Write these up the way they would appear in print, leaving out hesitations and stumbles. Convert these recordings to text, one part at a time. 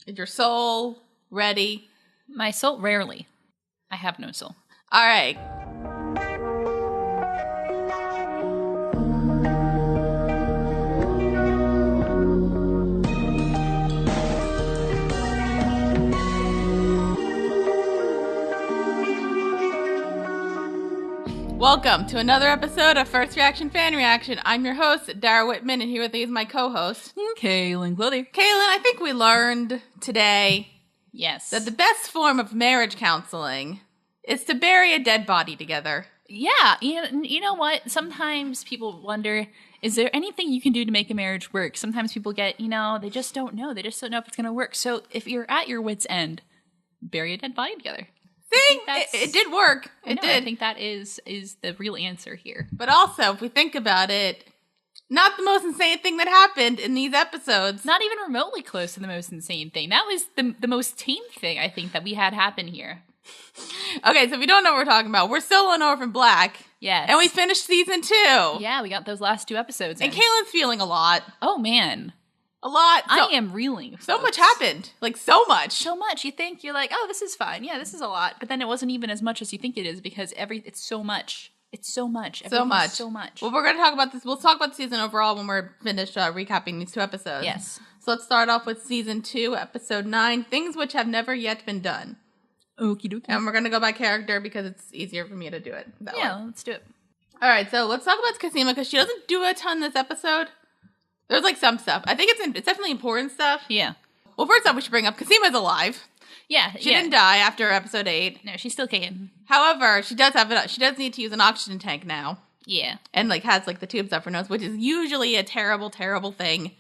Is your soul ready? My soul, rarely. I have no soul. All right. Welcome to another episode of First Reaction Fan Reaction. I'm your host, Dara Whitman, and here with me is my co-host, Cailin Clothier. Cailin, I think we learned today that the best form of marriage counseling is to bury a dead body together. Yeah, you know what? Sometimes people wonder, is there anything you can do to make a marriage work? Sometimes people get, they just don't know. They just don't know if it's going to work. So if you're at your wit's end, bury a dead body together. See, it did work. It did. I think that is the real answer here. But also, if we think about it, not the most insane thing that happened in these episodes. Not even remotely close to the most insane thing. That was the most tame thing, I think, that we had happen here. Okay, so if you don't know what we're talking about, we're still on Orphan Black. Yes. And we finished season 2. Yeah, we got those last 2 episodes in. And Cailin's feeling a lot. Oh, man. A lot. I am reeling. So much happened. Like, so much. So much. You think, you're like, oh, this is fine. Yeah, this is a lot. But then it wasn't even as much as you think it is because it's so much. It's so much. So much. So much. Well, we're going to talk about this. We'll talk about the season overall when we're finished recapping these 2 episodes. Yes. So let's start off with season 2, episode 9, Things Which Have Never Yet Been Done. Okie dokie. And we're going to go by character because it's easier for me to do it. Let's do it. All right, so let's talk about Cosima because she doesn't do a ton this episode. There's like some stuff. I think it's definitely important stuff. Yeah. Well, first off, we should bring up Cosima's alive. Yeah. She didn't die after episode 8. No, she's still kicking. However, she does need to use an oxygen tank now. Yeah. And has the tubes up her nose, which is usually a terrible, terrible thing.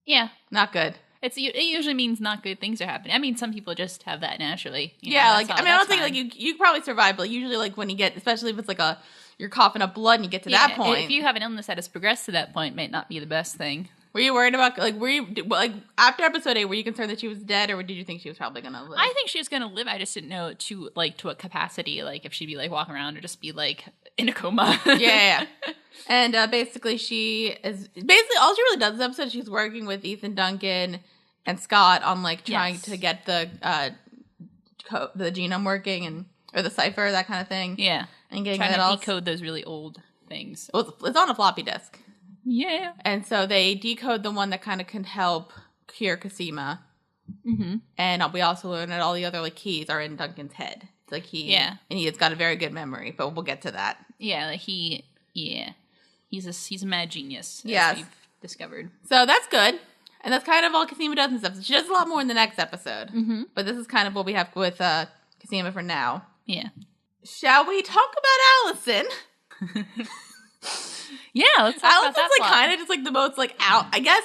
Yeah. Not good. It usually means not good things are happening. I mean, some people just have that naturally. I don't think you probably survive, but usually when you get, especially if it's you're coughing up blood and you get to that point. If you have an illness that has progressed to that point, it might not be the best thing. Were you worried about, after episode 8, were you concerned that she was dead, or did you think she was probably going to live? I think she was going to live. I just didn't know to what capacity, if she'd be, walking around or just be, in a coma. Yeah. And basically all she really does this episode, she's working with Ethan Duncan and Scott on, trying to get the genome working or the cipher, that kind of thing. Yeah. And getting trying that to decode those really old things. Well, it's on a floppy disk. Yeah. And so they decode the one that kind of can help cure Cosima. Mm-hmm. And we also learn that all the other keys are in Duncan's head. It's he's got a very good memory, but we'll get to that. Yeah, he's a mad genius. Yes. As we've discovered. So that's good. And that's kind of all Cosima does and stuff. She does a lot more in the next episode. Mm-hmm. But this is kind of what we have with Cosima for now. Yeah. Shall we talk about Allison? Yeah, let's talk about that. Allison's kind of just the most out, I guess,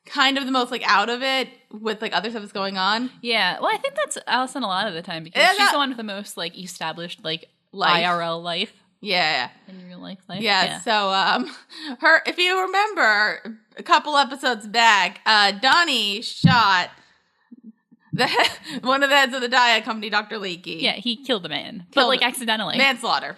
kind of the most out of it with other stuff that's going on. Yeah, well, I think that's Allison a lot of the time because she's the one with the most established life. IRL life. Yeah. In real life. Yeah. So her, if you remember a couple episodes back, Donnie shot one of the heads of the diet company, Dr. Leakey. Yeah, he killed a man. But accidentally. Manslaughter.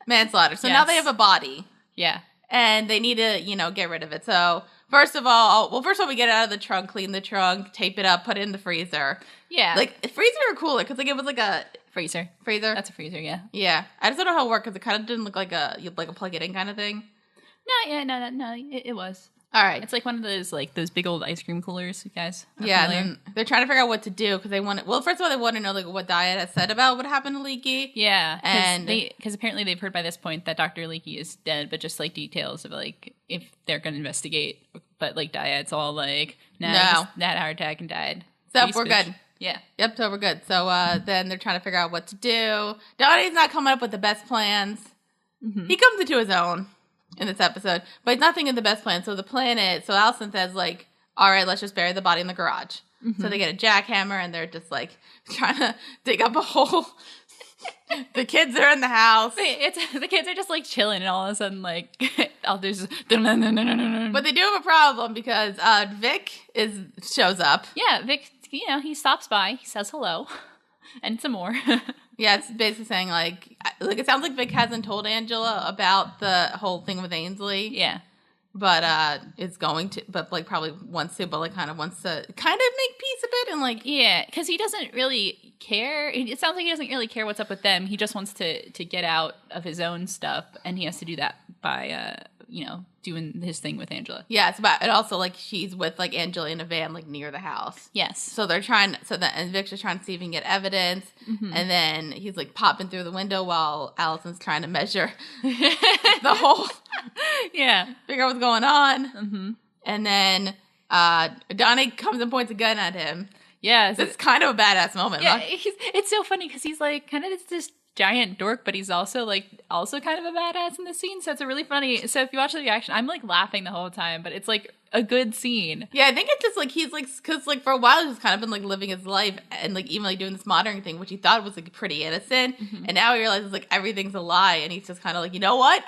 So Yes. now they have a body. Yeah. And they need to, get rid of it. So first of all, we get it out of the trunk, clean the trunk, tape it up, put it in the freezer. Yeah. Freezer or cooler, because it was a freezer. Freezer? That's a freezer, yeah. Yeah. I just don't know how it worked, because it kind of didn't look like a plug it in kind of thing. No, it was. All right. It's one of those those big old ice cream coolers, you guys. Yeah, and then they're trying to figure out what to do because they want to. Well, first of all, they want to know what Diet has said about what happened to Leakey. Yeah, because apparently they've heard by this point that Dr. Leakey is dead, but just details of if they're going to investigate. But Diet's all no, he just had a heart attack and died. So we're good. Yeah. Yep. So we're good. So then they're trying to figure out what to do. Donnie's not coming up with the best plans. Mm-hmm. He comes into his own in this episode, but he's not thinking the best plan. So the plan is, Allison says all right, let's just bury the body in the garage. Mm-hmm. So they get a jackhammer and they're just trying to dig up a hole. The kids are in the house. The kids are just chilling, and all of a sudden I'll just. But they do have a problem because Vic shows up. Yeah, Vic. He stops by. He says hello, and some more. Yeah, it's basically saying it sounds like Vic hasn't told Angela about the whole thing with Ainsley. Yeah. but is going to, but like probably wants to, but like kind of wants to kind of make peace a bit and like Yeah, because he doesn't really care. It sounds like he doesn't really care what's up with them. He just wants to get out of his own stuff, and he has to do that by doing his thing with Angela. yeah, it's about, and also like she's with like Angela in a van like near the house. Yes. So they're trying, and Victor's trying to see if he can get evidence, and then he's like popping through the window while Allison's trying to measure the whole, figure out what's going on, and then Donnie comes and points a gun at him. Yeah, it's kind of a badass moment. Yeah, it's so funny because he's like kind of this giant dork, but he's also kind of a badass in the scene. So it's a really funny. So if you watch the reaction, I'm like laughing the whole time, but it's like a good scene. Yeah, I think it's just like he's like, because like for a while he's kind of been like living his life and like even like doing this modern thing, which he thought was like pretty innocent, and now he realizes like everything's a lie, and he's just kind of like, you know what,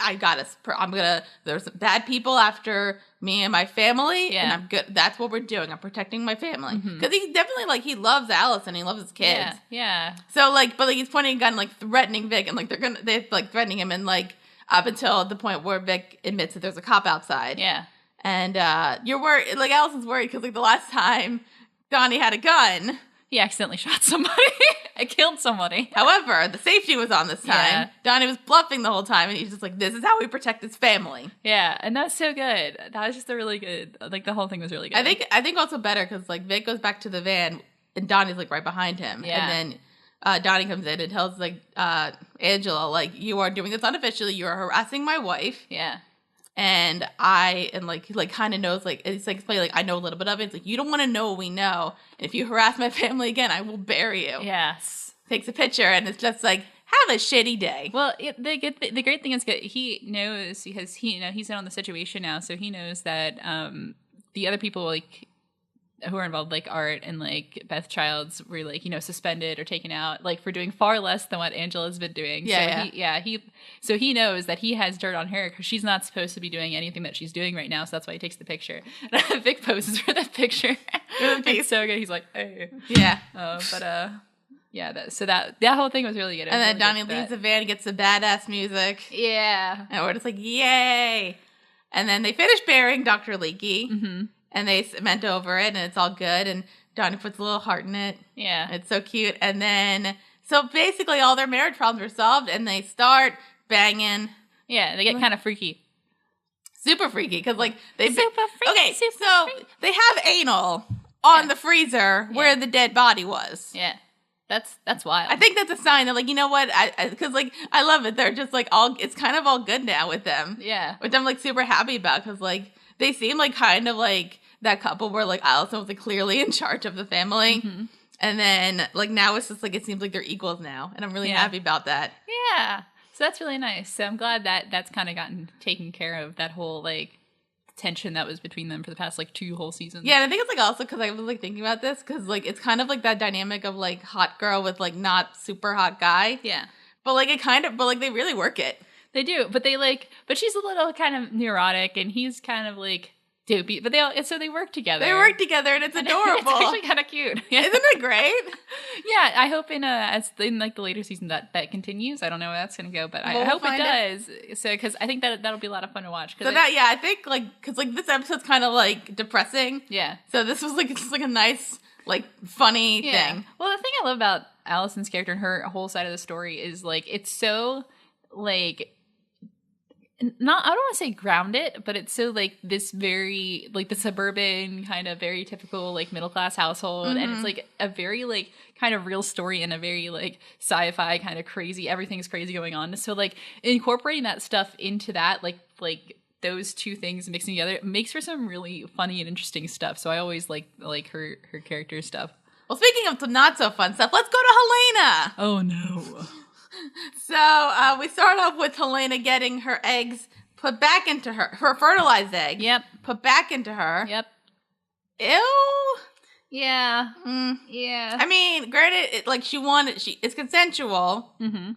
there's some bad people after me and my family, and I'm good. That's what we're doing. I'm protecting my family because he's definitely like he loves Alice and he loves his kids. Yeah. So like, but like he's pointing a gun, like threatening Vic, and like they're like threatening him, and like up until the point where Vic admits that there's a cop outside. Yeah. And you're worried, like Allison's worried because like the last time Donnie had a gun, he accidentally shot somebody. I killed somebody. However, the safety was on this time. Yeah. Donnie was bluffing the whole time, and he's just like, this is how we protect his family. Yeah, and that's so good. That was just a really good, like the whole thing was really good. I think also better because like Vic goes back to the van, and Donnie's like right behind him. Yeah. And then Donnie comes in and tells like Angela, like, you are doing this unofficially. You are harassing my wife. Yeah. And he like kind of knows, like, it's like explaining, like, I know a little bit of it. It's like, you don't want to know what we know. And if you harass my family again, I will bury you. Yes. Takes a picture, and it's just like, have a shitty day. Well, the great thing is that he knows, because he's in on the situation now, so he knows that the other people like who are involved, like Art and like Beth Childs, were like, suspended or taken out like for doing far less than what Angela's been doing. So he knows that he has dirt on her because she's not supposed to be doing anything that she's doing right now. So that's why he takes the picture. Vic poses for the picture. It's so good. He's like, hey. Yeah. So that whole thing was really good. And then really Donnie leaves the van and gets the badass music. Yeah. And we're just like, yay. And then they finish burying Dr. Leakey. Mm-hmm. And they cement over it, and it's all good. And Donnie puts a little heart in it. Yeah. It's so cute. And then, so basically all their marriage problems are solved, and they start banging. Yeah, they get kind of freaky. Super freaky, because like they super freaky. Okay, so they have anal on the freezer where the dead body was. Yeah. That's wild. I think that's a sign that, like, you know what? Because like I love it. They're just like it's kind of all good now with them. Yeah. Which I'm like super happy about, because like they seem like kind of like that couple where like Allison was like clearly in charge of the family. Mm-hmm. And then like now it's just like it seems like they're equals now. And I'm really happy about that. Yeah. So that's really nice. So I'm glad that that's kind of gotten taken care of, that whole like tension that was between them for the past like 2 whole seasons. Yeah, and I think it's like also because I was like thinking about this, because like it's kind of like that dynamic of like hot girl with like not super hot guy. Yeah. But like they really work it. They do, but she's a little kind of neurotic, and he's kind of like dopey, but they work together. They work together, and it's adorable. It's actually kind of cute. Isn't it great? Yeah, I hope in like the later season that continues. I don't know where that's gonna go, but I hope it does. So because I think that'll be a lot of fun to watch. I think like because like this episode's kind of like depressing. Yeah. So this was like just like a nice like funny thing. Well, the thing I love about Allison's character and her whole side of the story is like it's so like. I don't want to say grounded, but it's so like this very like the suburban kind of very typical like middle class household, and it's like a very like kind of real story and a very like sci-fi kind of crazy, everything's crazy going on. So like incorporating that stuff into that like those two things mixing together makes for some really funny and interesting stuff. So I always like her character stuff. Well, speaking of not so fun stuff, let's go to Helena. Oh no. So we start off with Helena getting her eggs put back into her fertilized egg. Yep. Put back into her. Yep. Ew. Yeah. Yeah. I mean, granted, it's consensual. Mm-hmm.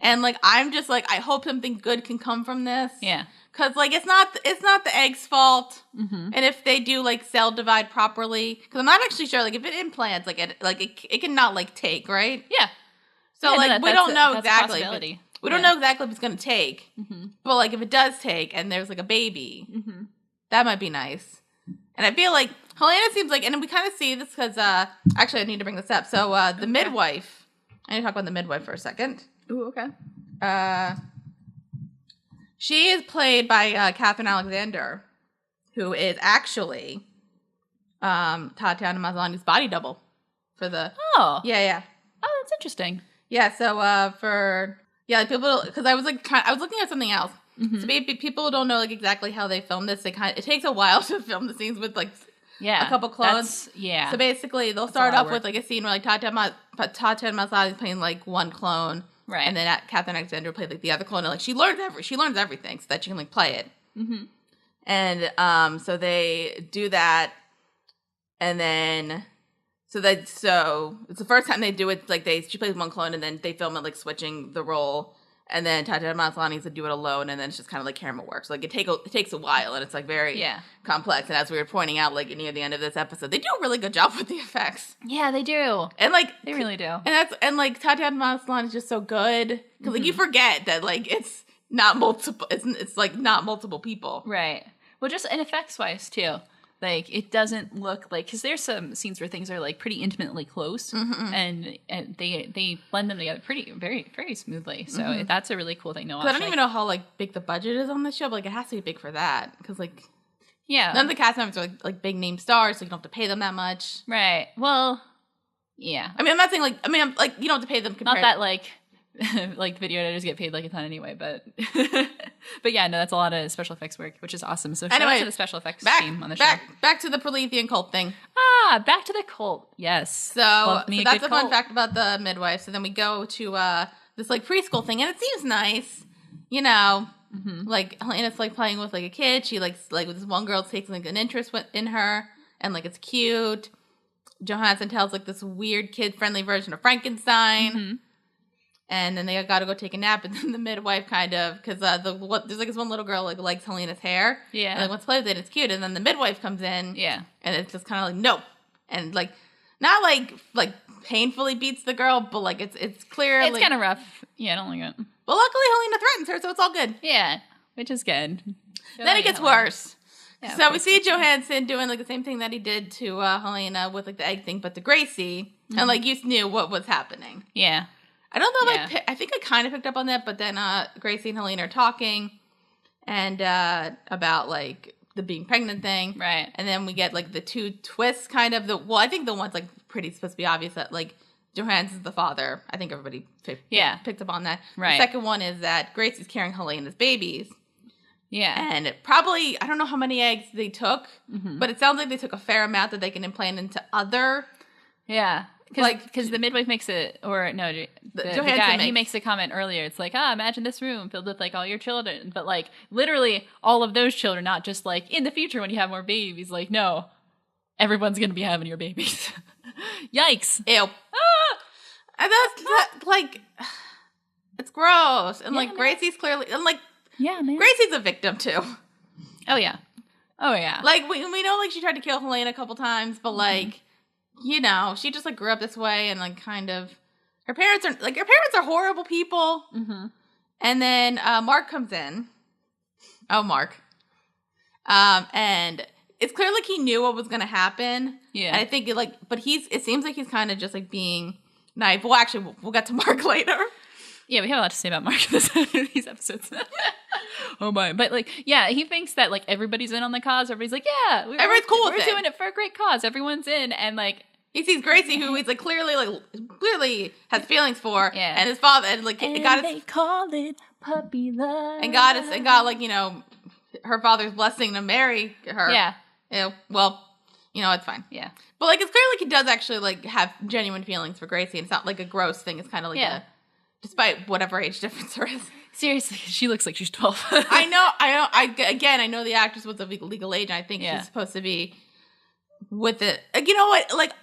And like, I'm just like, I hope something good can come from this. Yeah. Because like, it's not the egg's fault. Mm-hmm. And if they do like cell divide properly, because I'm not actually sure, like if it implants, it can not like take, right? Yeah. So, we don't know exactly. We don't know exactly what it's going to take. Mm-hmm. But, like, if it does take and there's, like, a baby, That might be nice. And I feel like Helena seems like, and we kind of see this because, actually, I need to bring this up. So the midwife, I need to talk about the midwife for a second. Ooh, okay. She is played by Catherine Alexander, who is actually Tatiana Maslany's body double for the. Oh. Yeah. Oh, that's interesting. Yeah. So people, because I was looking at something else. Mm-hmm. So maybe people don't know like exactly how they film this. It takes a while to film the scenes with like a couple clones. Yeah. So basically, they'll start off with like a scene where like Tatiana Maslany is playing like one clone, right? And then Catherine Alexander played like the other clone, and like she learns everything so that she can like play it. Mm-hmm. And so they do that, and then so it's the first time they do it. Like she plays one clone, and then they film it like switching the role. And then Tatiana Maslany needs to do it alone, and then it's just kind of like camera work. So like it takes a while, and it's like very complex. And as we were pointing out, like near the end of this episode, they do a really good job with the effects. Yeah, they do, and like they really do. And like Tatiana Maslany is just so good because like you forget that like it's not multiple. It's like not multiple people, right? Well, just and effects wise too. Like, it doesn't look like, because there's some scenes where things are, like, pretty intimately close, and they blend them together very, very smoothly. So that's a really cool thing to watch. I don't even know how, like, big the budget is on this show, but, like, it has to be big for that. Because, like, none of the cast members are, like big-name stars, so you don't have to pay them that much. Right. Well, yeah. I mean, I'm not saying, like, you don't have to pay them compared. Not that, like, like, video editors get paid, like, a ton anyway, but... but yeah, no, that's a lot of special effects work, which is awesome. So shout out to the special effects team on the show. Back to the Prolethean cult thing. Back to the cult. Yes. So that's a fun fact about the midwife. So then we go to this like preschool thing, and it seems nice, you know. Mm-hmm. Like Helena's like playing with like a kid. She like this one girl takes like an interest in her, and like it's cute. Johansson tells like this weird kid friendly version of Frankenstein. Mm-hmm. And then they got to go take a nap, and then the midwife kind of, because there's like this one little girl like likes Helena's hair, and like wants to play with it, and it's cute, and then the midwife comes in, and it's just kind of like no, and like not like painfully beats the girl, but like it's clear, it's kind of rough. Yeah, I don't like it. But luckily Helena threatens her, so it's all good. Yeah, which is good. Then it gets worse. Yeah, so we see Johansson doing like the same thing that he did to Helena with like the egg thing, but to Gracie, and like you knew what was happening. Yeah. I don't know if I think I kind of picked up on that, but then Gracie and Helena are talking and about like the being pregnant thing. Right. And then we get like the two twists kind of. I think the one's like pretty supposed to be obvious that like Johansson's the father. I think everybody picked up on that. Right. The second one is that Gracie's carrying Helena's babies. Yeah. And probably, I don't know how many eggs they took, but it sounds like they took a fair amount that they can implant into other. Yeah. Because the midwife makes it, or no, the guy, he makes a comment earlier. It's like, imagine this room filled with like all your children. But like literally all of those children, not just like in the future when you have more babies. Like, no, everyone's going to be having your babies. Yikes. Ew. And that's like, it's gross. And like Gracie's clearly, and like, Gracie's a victim too. Oh yeah. Like we know like she tried to kill Helena a couple times, but like, you know, she just like grew up this way, and like kind of her parents are horrible people. Mm-hmm. And then Mark comes in. Oh, Mark. And it's clear like he knew what was going to happen. Yeah. And I think it seems like he's kind of just like being naive. Well, actually, we'll get to Mark later. Yeah, we have a lot to say about Mark in these episodes. Oh my. But like, yeah, he thinks that like everybody's in on the cause. Everybody's like, yeah, everyone's cool with it. We're doing it for a great cause. Everyone's in, and like he sees Gracie, who he's like clearly has feelings for, and his father, and like and they call it puppy love, and got like, you know, her father's blessing to marry her. Yeah. Well, you know, it's fine. Yeah. But like it's clear like he does actually like have genuine feelings for Gracie, and it's not like a gross thing. It's kind of like despite whatever age difference there is. Seriously, she looks like she's 12. I know. I know the actress was of legal age, and I think she's supposed to be with it. Like, you know what? Like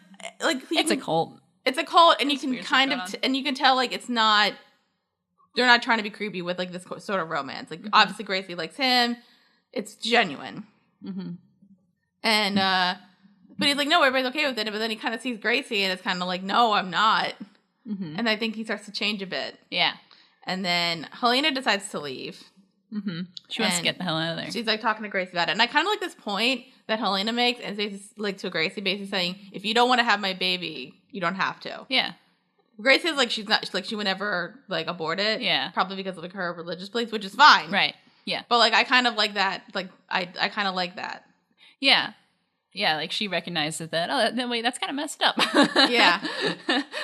it's a cult. It's a cult, and you can kind of and you can tell like it's not. They're not trying to be creepy with like this sort of romance. Like obviously Gracie likes him. It's genuine. Mm-hmm. And but he's like, no, everybody's okay with it. But then he kind of sees Gracie, and it's kind of like, no, I'm not. Mm-hmm. And I think he starts to change a bit. Yeah. And then Helena decides to leave. She wants to get the hell out of there. She's like talking to Gracie about it. And I kind of like this point that Helena makes, and it's like to Gracie, basically saying, if you don't want to have my baby, you don't have to. Yeah. Gracie is like, she would never like abort it. Yeah. Probably because of like her religious beliefs, which is fine. Right. Yeah. But like, I kind of like that. Like, I kind of like that. Yeah. Yeah, like she recognizes that, no, wait, that's kind of messed up. Yeah.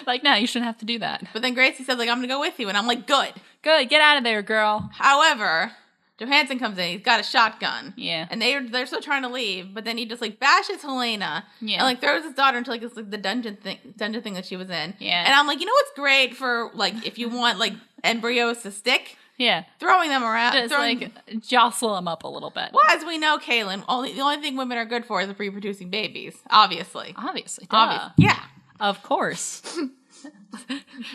Like, no, you shouldn't have to do that. But then Gracie says, like, I'm going to go with you. And I'm like, good. Good, get out of there, girl. However, Johansson comes in. He's got a shotgun. Yeah. And they're still trying to leave. But then he just, like, bashes Helena. Yeah. And, like, throws his daughter into, like, this, like, the dungeon thing that she was in. Yeah. And I'm like, you know what's great for, like, if you want, like, embryos to stick? Yeah. Throwing them around. Just, like, jostle them up a little bit. Well, as we know, Cailin, the only thing women are good for is reproducing babies. Obviously. Obviously. Yeah. Of course.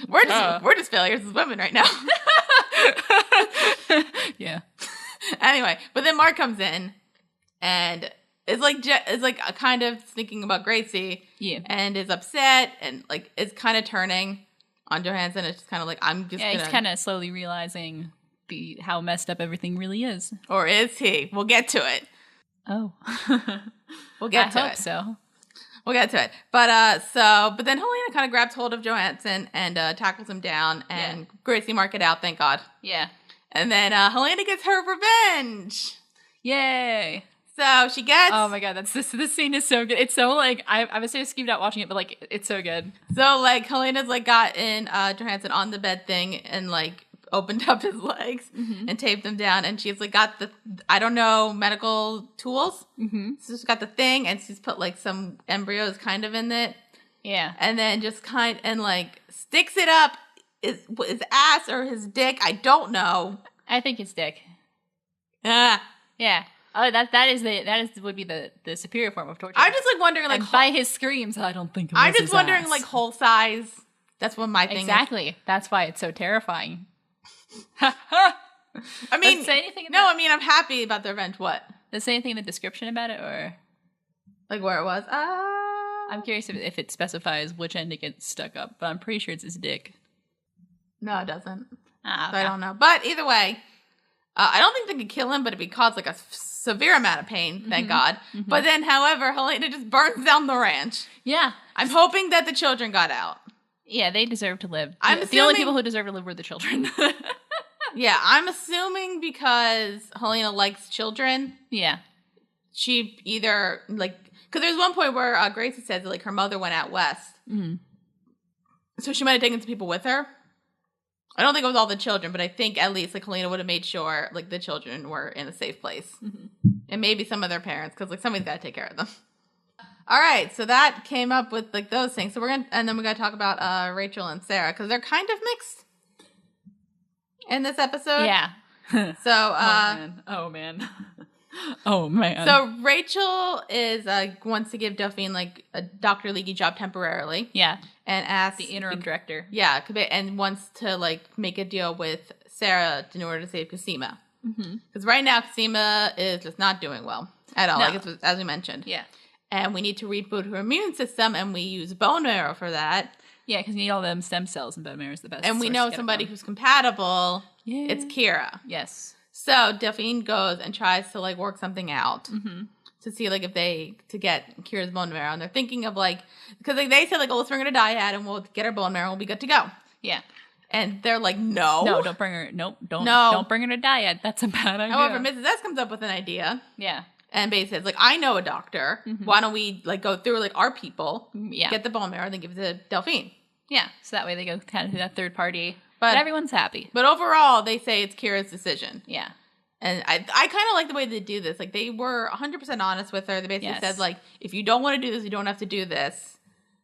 We're just failures as women right now. Yeah. Anyway, but then Mark comes in and is like a kind of thinking about Gracie. Yeah. And is upset and like is kind of turning on Johansson. It's just kind of like, I'm just he's kind of slowly realizing how messed up everything really is. Or is he? We'll get to it. Oh. We'll get to it. I hope so. We'll get to it. But then Helena kind of grabs hold of Johansson and tackles him down, and Gracie mark it out, thank God. Yeah. And then Helena gets her revenge. Yay. So she gets... Oh my God, this scene is so good. It's so like, I was so skeeved out watching it, but like, it's so good. So like, Helena's like got in Johansson on the bed thing and like opened up his legs and taped them down, and she's like got the, I don't know, medical tools. So she's got the thing, and she's put like some embryos kind of in it. Yeah. And then just like sticks it up his ass or his dick. I don't know. I think it's dick. Ah. Yeah. Oh, that would be the superior form of torture. I'm just like wondering, like, and by his screams, I don't think it was I'm just his wondering, ass. like, whole size. That's what my thing is. Exactly. That's why it's so terrifying. I mean, say anything no, I mean, I'm happy about the revenge. What? Does it say anything in the description about it, or like where it was? I'm curious if it specifies which end it gets stuck up, but I'm pretty sure it's his dick. No, it doesn't. Okay. So I don't know. But either way, I don't think they could kill him, but it'd be caused like a severe amount of pain, thank God. But then, however, Helena just burns down the ranch. Yeah. I'm hoping that the children got out. Yeah, they deserve to live. The only people who deserve to live were the children. Yeah, I'm assuming because Helena likes children. Yeah. She either, like, because there's one point where Gracie says that, like, her mother went out west. So she might have taken some people with her. I don't think it was all the children, but I think at least, like, Helena would have made sure, like, the children were in a safe place. And maybe some of their parents, because, like, somebody's got to take care of them. All right, so that came up with, like, those things. So and then we got to talk about Rachel and Sarah, because they're kind of mixed in this episode. Yeah. So, oh man. Oh man. So Rachel is wants to give Delphine like a Dr. Leaky job temporarily. Yeah. And asks the interim director. Yeah, and wants to like make a deal with Sarah in order to save Cosima. Because right now Cosima is just not doing well at all. No. Like as we mentioned. Yeah. And we need to reboot her immune system, and we use bone marrow for that. Yeah, because you need all them stem cells, and bone marrow is the best. And we know somebody who's compatible. Yeah. It's Kira. Yes. So Delphine goes and tries to like work something out to see like if to get Kira's bone marrow, and they're thinking of like, because like they said like, oh, let's bring her to dyad and we'll get her bone marrow, we'll be good to go. Yeah. And they're like, no, don't bring her. Don't bring her to dyad. That's a bad idea. However, Mrs. S comes up with an idea. Yeah. And basically says like, I know a doctor. Why don't we like go through like our people? Yeah. Get the bone marrow and then give it to Delphine. Yeah. So that way they go kind of through that third party. But everyone's happy. But overall, they say it's Kira's decision. Yeah. And I kind of like the way they do this. Like, they were 100% honest with her. They basically said, like, if you don't want to do this, you don't have to do this.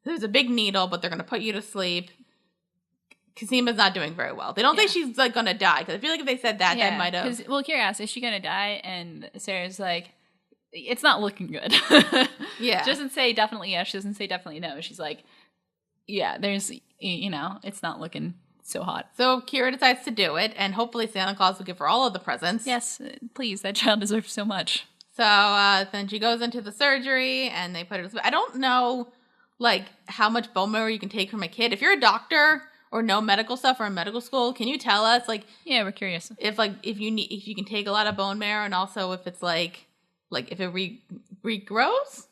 There's a big needle, but they're going to put you to sleep. Cosima's not doing very well. They don't say she's, like, going to die. Because I feel like if they said that, that might have... Well, Kira asked, is she going to die? And Sarah's like, it's not looking good. Yeah. She doesn't say definitely yes. She doesn't say definitely no. She's like, yeah, there's, it's not looking... so hot. So Kira decides to do it, and hopefully Santa Claus will give her all of the presents. Yes, please. That child deserves so much. So then she goes into the surgery, and they put her to sleep. I don't know, like, how much bone marrow you can take from a kid. If you're a doctor or know medical stuff or in medical school, can you tell us, like, Yeah, we're curious. if you can take a lot of bone marrow, and also if it's like if it regrows?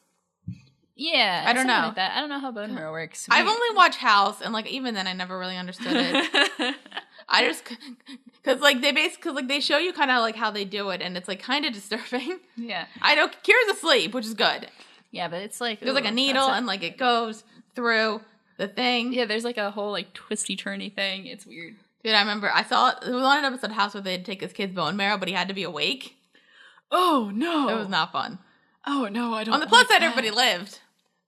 Yeah, I don't know. like that. I don't know how bone marrow works. I've only watched House, and like even then, I never really understood it. I just because like they show you kind of like how they do it, and it's like kind of disturbing. Yeah, I know Kira's asleep, which is good. Yeah, but it's like there's like a needle, and like it goes through the thing. Yeah, there's like a whole like twisty turny thing. It's weird. Dude, I remember I saw it. There was one episode of House where they'd take his kid's bone marrow, but he had to be awake. Oh no, it was not fun. Oh no, I don't. On the plus side, everybody lived.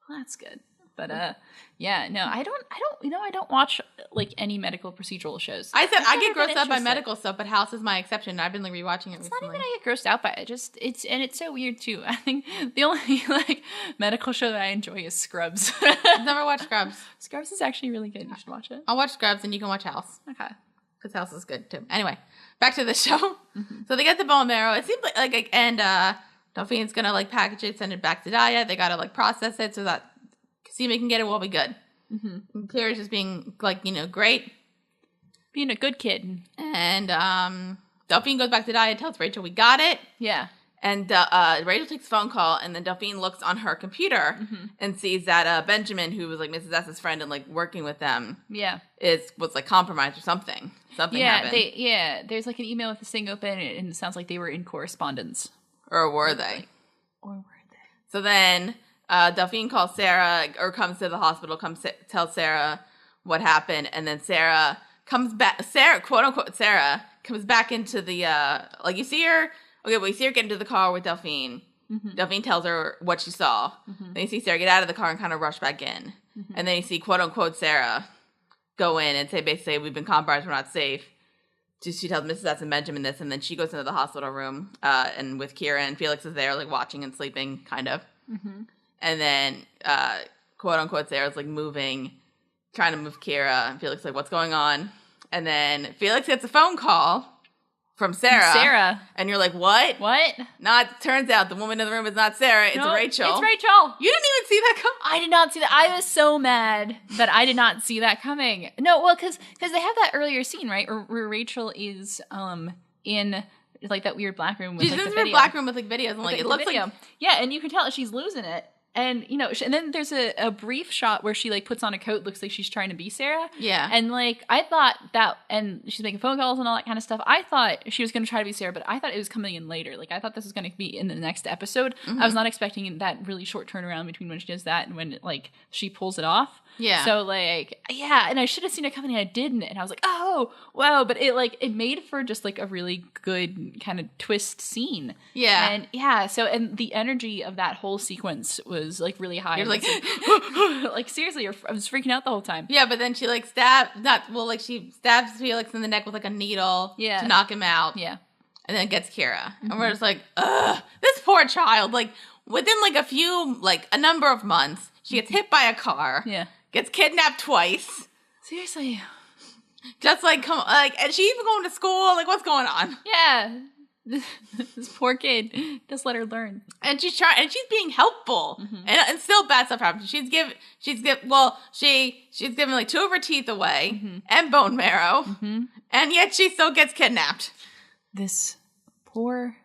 Well, that's good. But yeah, no, I don't I don't watch like any medical procedural shows. I said I get grossed out by medical stuff, but House is my exception. I've been like rewatching it recently. It's not even I get grossed out by it. Just it's so weird too. I think the only like medical show that I enjoy is Scrubs. I've never watched Scrubs. Scrubs is actually really good. You should watch it. I'll watch Scrubs and you can watch House. Okay. Because House is good too. Anyway, back to the show. Mm-hmm. So they get the bone marrow. It seems like and Delphine's gonna like package it, send it back to Daya. They gotta like process it so that Seema can get it, will be good. Mm-hmm. Claire's just being like, great. Being a good kid. And Delphine goes back to Daya and tells Rachel we got it. Yeah. And Rachel takes a phone call, and then Delphine looks on her computer and sees that Benjamin, who was like Mrs. S's friend and like working with them, was like compromised or something. Something happened. There's like an email with this thing open, and it sounds like they were in correspondence. Or were they? So then Delphine calls Sarah, or comes to the hospital, tells Sarah what happened, and then Sarah comes back. Sarah, quote unquote, Sarah comes back into the you see her. Okay, well, you see her get into the car with Delphine. Mm-hmm. Delphine tells her what she saw. Mm-hmm. Then you see Sarah get out of the car and kind of rush back in. Mm-hmm. And then you see, quote unquote, Sarah go in and basically, we've been compromised, we're not safe. She tells Mrs. S and Benjamin this, and then she goes into the hospital room and with Kira, and Felix is there, like, watching and sleeping, kind of. Mm-hmm. And then, quote unquote, Sarah's like trying to move Kira, and Felix is like, what's going on? And then Felix gets a phone call from Sarah. And you're like, what? What? Turns out the woman in the room is not Sarah, it's Rachel. It's Rachel. You didn't even see that coming? I did not see that. I was so mad that I did not see that coming. No, well, because they have that earlier scene, right? Where Rachel is in like that weird black room with she's like, in the video. Black room with like videos, and like it looks like yeah, and you can tell she's losing it. And, and then there's a brief shot where she, like, puts on a coat, looks like she's trying to be Sarah. Yeah. And, like, I thought that, and she's making phone calls and all that kind of stuff. I thought she was going to try to be Sarah, but I thought it was coming in later. Like, I thought this was going to be in the next episode. Mm-hmm. I was not expecting that really short turnaround between when she does that and when, like, she pulls it off. Yeah. So, like, yeah, and I should have seen it coming and I didn't. And I was like, oh, wow. But it made for just, like, a really good kind of twist scene. Yeah. And, yeah, so, and the energy of that whole sequence was, like, really high. You're like, like, seriously, I was freaking out the whole time. Yeah, but then she, like, she stabs Felix in the neck with, like, a needle to knock him out. Yeah. And then gets Kira. Mm-hmm. And we're just like, ugh, this poor child. Like, within, like, a number of months, she gets hit by a car. Yeah. Gets kidnapped twice. Seriously. Just like and she even going to school. Like, what's going on? Yeah. This poor kid. Just let her learn. And she's being helpful. Mm-hmm. And still bad stuff happens. She's giving like 2 of her teeth away and bone marrow. Mm-hmm. And yet she still gets kidnapped. This poor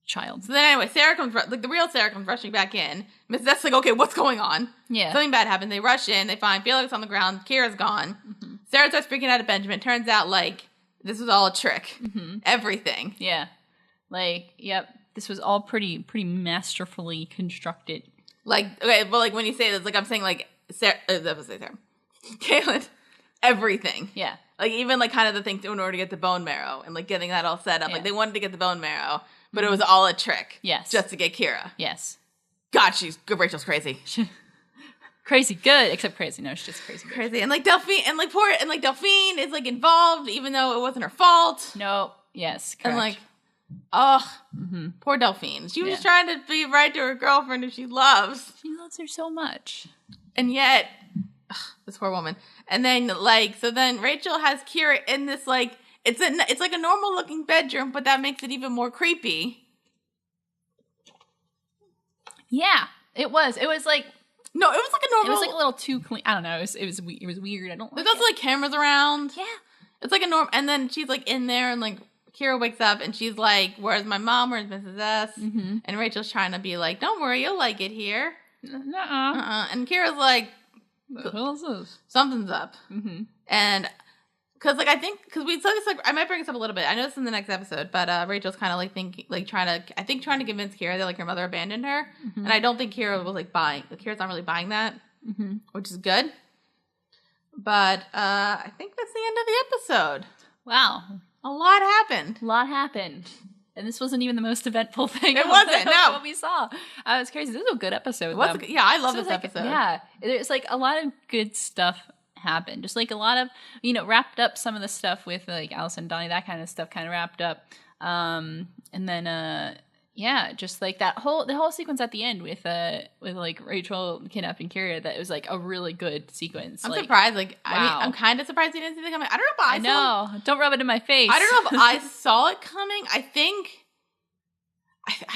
child. So then anyway, the real Sarah comes rushing back in. Mrs. S like, okay, what's going on? Yeah. Something bad happened. They rush in. They find Felix on the ground. Kira's gone. Mm-hmm. Sarah starts freaking out at Benjamin. Turns out, like, this was all a trick. Mm-hmm. Everything. Yeah. Like, yep. This was all pretty masterfully constructed. Like, okay, well, like, when you say this, like, I'm saying, like, Sarah. Cailin. Everything. Yeah. Like, even, like, kind of the things in order to get the bone marrow and, like, getting that all set up. Yeah. Like, they wanted to get the bone marrow. But it was all a trick. Yes. Just to get Kira. Yes. God, Rachel's crazy. Crazy good, except crazy. No, she's just crazy. Crazy. And like Delphine, Delphine is like involved, even though it wasn't her fault. No. Yes. Correct. And like, poor Delphine. She was just trying to be right to her girlfriend who she loves. She loves her so much. And yet, this poor woman. And then so then Rachel has Kira in this like, it's like a normal looking bedroom, but that makes it even more creepy. Yeah, it was. It was like No, it was like a normal. It was like a little too clean. I don't know. It was weird. I don't. There's also like cameras around. Yeah. It's like a norm. And then she's like in there, and like Kira wakes up, and she's like, "Where's my mom? Where's Mrs. S?" Mm-hmm. And Rachel's trying to be like, "Don't worry, you'll like it here." Nuh-uh. And Kira's like, "What the hell is this? Something's up." Mm-hmm. And because we saw this, like, I might bring this up a little bit. I know this in the next episode, but Rachel's kind of like thinking, like trying to convince Kira that like her mother abandoned her, and I don't think Kira was like buying. Kira's not really buying that, which is good. But I think that's the end of the episode. Wow, a lot happened. And this wasn't even the most eventful thing. It wasn't. No, what we saw. It was crazy. This was a good episode. Yeah, I love this episode. Yeah, there's like a lot of good stuff happened. Just like a lot of, wrapped up some of the stuff with like Allison and Donnie, that kind of stuff kind of wrapped up. And then just like the whole sequence at the end with like Rachel kidnapping Kira, that was like a really good sequence. I'm surprised. Like, wow. I mean, I'm kind of surprised you didn't see that coming. I don't know if I know. Don't rub it in my face. I don't know if I saw it coming. I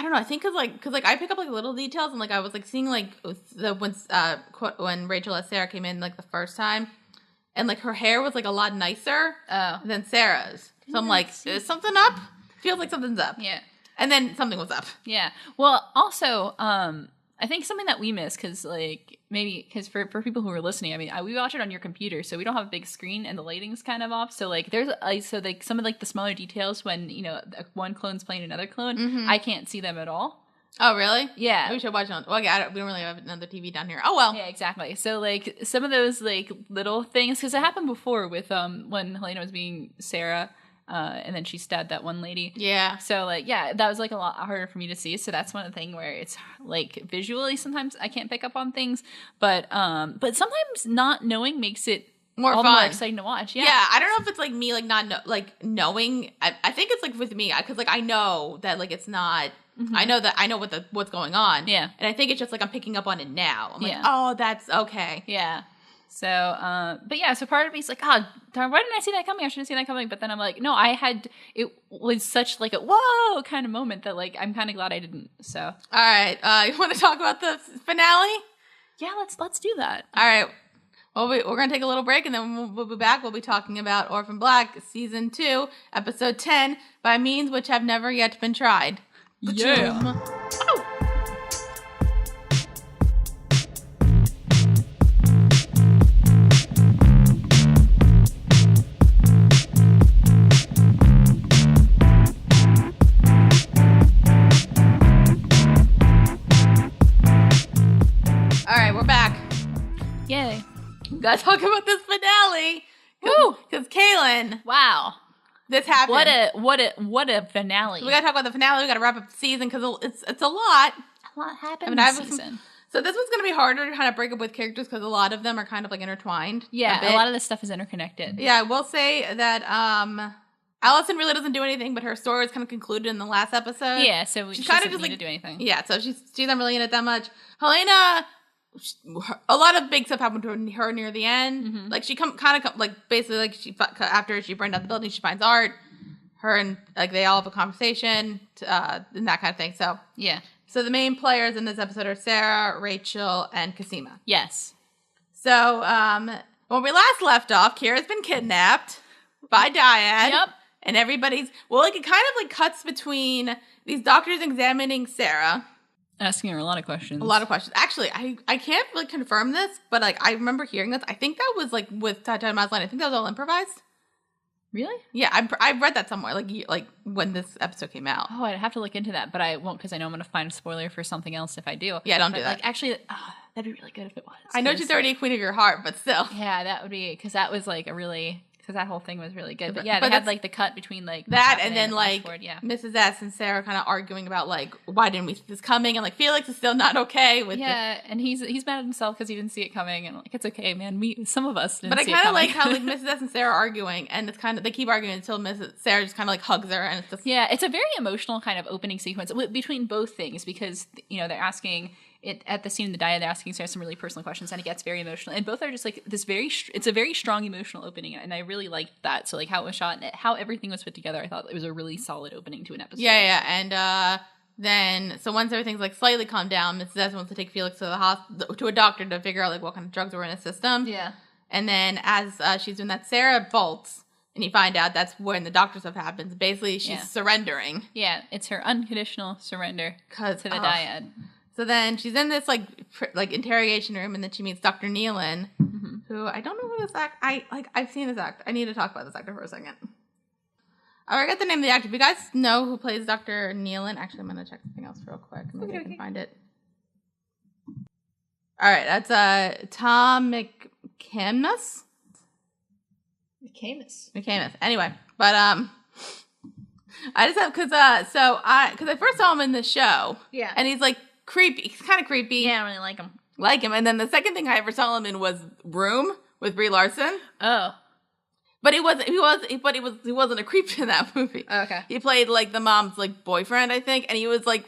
don't know. I think because I pick up like little details, and like I was like seeing like when Rachel as Sarah came in like the first time, and like her hair was like a lot nicer than Sarah's. So I'm like, is something up? Feels like something's up. Yeah. And then something was up. Yeah. Well, also, I think something that we missed, because for people who are listening, I mean, we watch it on your computer, so we don't have a big screen and the lighting's kind of off. So like there's some of like the smaller details when one clone's playing another clone, I can't see them at all. Oh really? Yeah. We should watch it on. Well, yeah, we don't really have another TV down here. Oh well. Yeah, exactly. So like some of those like little things, because it happened before with when Helena was being Sarah. And then she stabbed that one lady. Yeah. So like, yeah, that was like a lot harder for me to see. So that's one of the things where it's like visually sometimes I can't pick up on things, but sometimes not knowing makes it more more exciting to watch. Yeah. Yeah. I don't know if it's like me, like not knowing. I think it's like with me, because like I know that like it's not. I know what's going on. Yeah. And I think it's just like I'm picking up on it now. I'm like, oh, that's okay. Yeah. So, but yeah, so part of me is like, oh, darn, why didn't I see that coming? I should have seen that coming. But then I'm like, no, it was such like a whoa kind of moment that like, I'm kind of glad I didn't. So. All right. You want to talk about the finale? Yeah, let's do that. All right. Well, we're going to take a little break, and then we'll be back. We'll be talking about Orphan Black, Season 2, Episode 10, By Means Which Have Never Yet Been Tried. Yeah. Oh. All right, we're back. Yay. We gotta talk about this finale. Woo! Because Cailin. Wow. This happened. What a finale. So we gotta talk about the finale. We gotta wrap up the season because it's a lot. A lot happened this season. So this one's gonna be harder to kind of break up with characters because a lot of them are kind of like intertwined. Yeah, a lot of this stuff is interconnected. Yeah, I will say that Allison really doesn't do anything, but her story was kind of concluded in the last episode. Yeah, so she kind of just need to do anything. Yeah, so she's not really in it that much. Helena, a lot of big stuff happened to her near the end. Mm-hmm. Like she basically like after she burned down the building, she finds Art. Her and like they all have a conversation and that kind of thing. So yeah. So the main players in this episode are Sarah, Rachel, and Cosima. Yes. So when we last left off, Kira's been kidnapped by Diane. Yep. And everybody's it kind of like cuts between these doctors examining Sarah. Asking her a lot of questions. Actually, I can't really confirm this, but like I remember hearing this. I think that was like with Tatiana Maslany. I think that was all improvised. Really? Yeah, I read that somewhere. Like when this episode came out. Oh, I'd have to look into that, but I won't because I know I'm going to find a spoiler for something else if I do. Yeah, don't do that. Like actually, that'd be really good if it was. I know she's already a queen of your heart, but still. Yeah, that would be because that was like because that whole thing was really good. But yeah, they had like the cut between like that and then like Mrs. S and Sarah kind of arguing about like why didn't we see this coming, and like Felix is still not okay with and he's mad at himself because he didn't see it coming, and like it's okay, man. Some of us didn't. But I kind of like how like Mrs. S and Sarah are arguing, and it's kind of they keep arguing until Mrs. Sarah just kind of like hugs her, and it's just it's a very emotional kind of opening sequence between both things because they're asking. At the scene in the diet, they're asking Sarah some really personal questions, and it gets very emotional. And both are just like this it's a very strong emotional opening, and I really liked that. So like how it was shot and how everything was put together, I thought it was a really solid opening to an episode. Yeah, and then, so once everything's like slightly calmed down, Mrs. S wants to take Felix to to a doctor to figure out like what kind of drugs were in his system. Yeah. And then as she's doing that, Sarah bolts, and you find out that's when the doctor stuff happens. Basically, she's surrendering. Yeah, it's her unconditional surrender to the dyad. So then she's in this like interrogation room, and then she meets Dr. Nealon, who I don't know who this act. I've seen this act. I need to talk about this actor for a second. I forget the name of the actor. If you guys know who plays Dr. Nealon, actually, I'm gonna check something else real quick. Maybe I can find it. All right, that's Tom McCamus. McCamus. Anyway, but I just have because I first saw him in the show. Yeah, and he's like creepy. He's kind of creepy. Yeah, I really like him. And then the second thing I ever saw him in was Room with Brie Larson. Oh. But he wasn't a creep in that movie. Oh, okay. He played like the mom's like boyfriend, I think, and he was like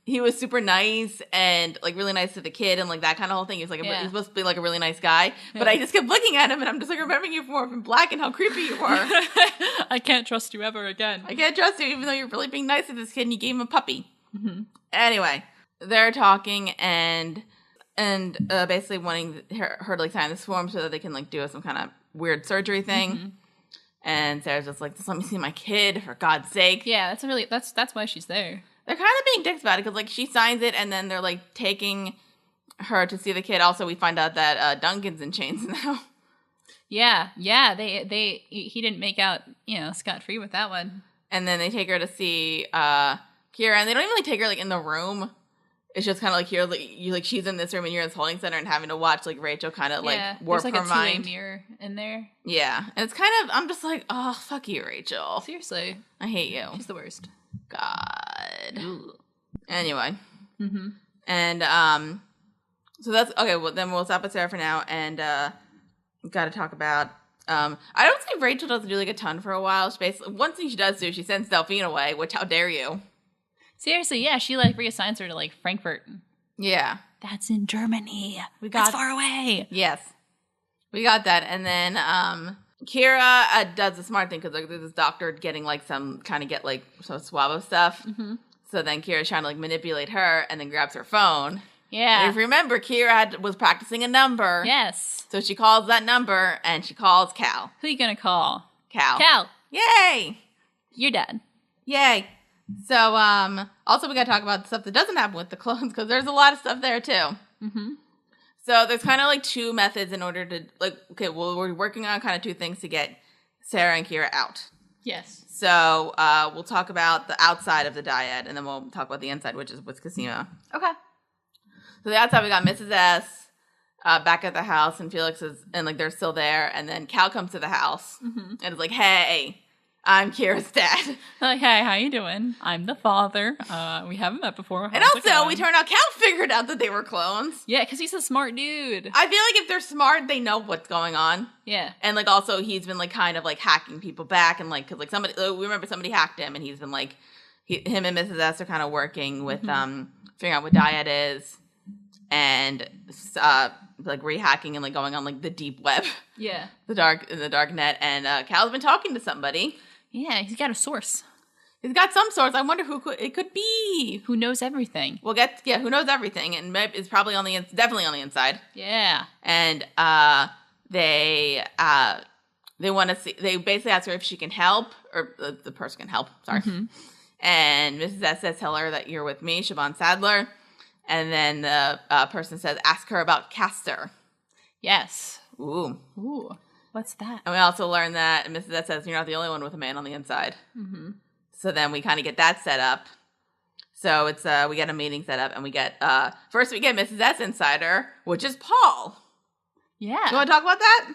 he was super nice and like really nice to the kid and like that kind of whole thing. He was like he's supposed to be like a really nice guy, but I just kept looking at him and I'm just like remembering you from Orphan Black and how creepy you were. I can't trust you ever again. I can't trust you even though you're really being nice to this kid and you gave him a puppy. Mm-hmm. Anyway, they're talking and basically wanting her to like sign this form so that they can like do some kind of weird surgery thing. Mm-hmm. And Sarah's just like, just let me see my kid, for God's sake. Yeah, that's why she's there. They're kind of being dicks about it because like she signs it and then they're like taking her to see the kid. Also, we find out that Duncan's in chains now. Yeah. He didn't make out, scot free with that one. And then they take her to see Kira, and they don't even like take her like in the room. It's just kind of like here, like she's in this room and you're in this holding center and having to watch like Rachel kind of like warp her mind. There's like a two-way mirror in there. Yeah, and it's kind of I'm just like, oh fuck you, Rachel. Seriously, I hate you. She's the worst. God. Ooh. Anyway, and so that's okay. Well, then we'll stop with Sarah for now, and got to talk about. I don't think Rachel doesn't do like a ton for a while. She basically one thing she does do, she sends Delphine away. Which how dare you? Seriously, yeah, she like reassigns her to like Frankfurt. Yeah, that's in Germany. That's far away. Yes, we got that, and then Kira does the smart thing because like there's this doctor getting like some swab of stuff. Mm-hmm. So then Kira's trying to like manipulate her, and then grabs her phone. Yeah, and if you remember, Kira was practicing a number. Yes, so she calls that number, and she calls Cal. Who are you gonna call? Cal. Cal. Yay! You're dead. Yay! So, also we gotta talk about the stuff that doesn't happen with the clones, because there's a lot of stuff there, too. Mm-hmm. So there's kind of, like, two methods in order to, like, okay, well, we're working on kind of two things to get Sarah and Kira out. Yes. So, we'll talk about the outside of the dyad, and then we'll talk about the inside, which is with Cosima. Okay. So the outside, we got Mrs. S, back at the house, and Felix is, and, like, they're still there, and then Cal comes to the house, and is like, hey, I'm Kira's dad. Like, hey, how you doing? I'm the father. We haven't met before. And also, we turned out Cal figured out that they were clones. Yeah, because he's a smart dude. I feel like if they're smart, they know what's going on. Yeah. And, like, also, he's been, like, kind of, like, hacking people back. And, like, because, like, we remember somebody hacked him. And he's been, like, him and Mrs. S are kind of working with figuring out what dyad is. And, like, rehacking and, like, going on, like, the deep web. Yeah. The dark net. And Cal's been talking to somebody. Yeah, he's got a source. He's got some source. I wonder who it could be. Who knows everything? We'll who knows everything, and it's probably definitely on the inside. Yeah. And they want to see. They basically ask her if she can help, or the person can help. Sorry. Mm-hmm. And Mrs. S says, "Tell her that you're with me, Siobhan Sadler." And then the person says, "Ask her about Castor." Yes. Ooh. What's that? And we also learned that Mrs. S says, "You're not the only one with a man on the inside." Mm-hmm. So then we kind of get that set up. So it's we get a meeting set up, and we get first we get Mrs. S insider, which is Paul. Yeah. You want to talk about that?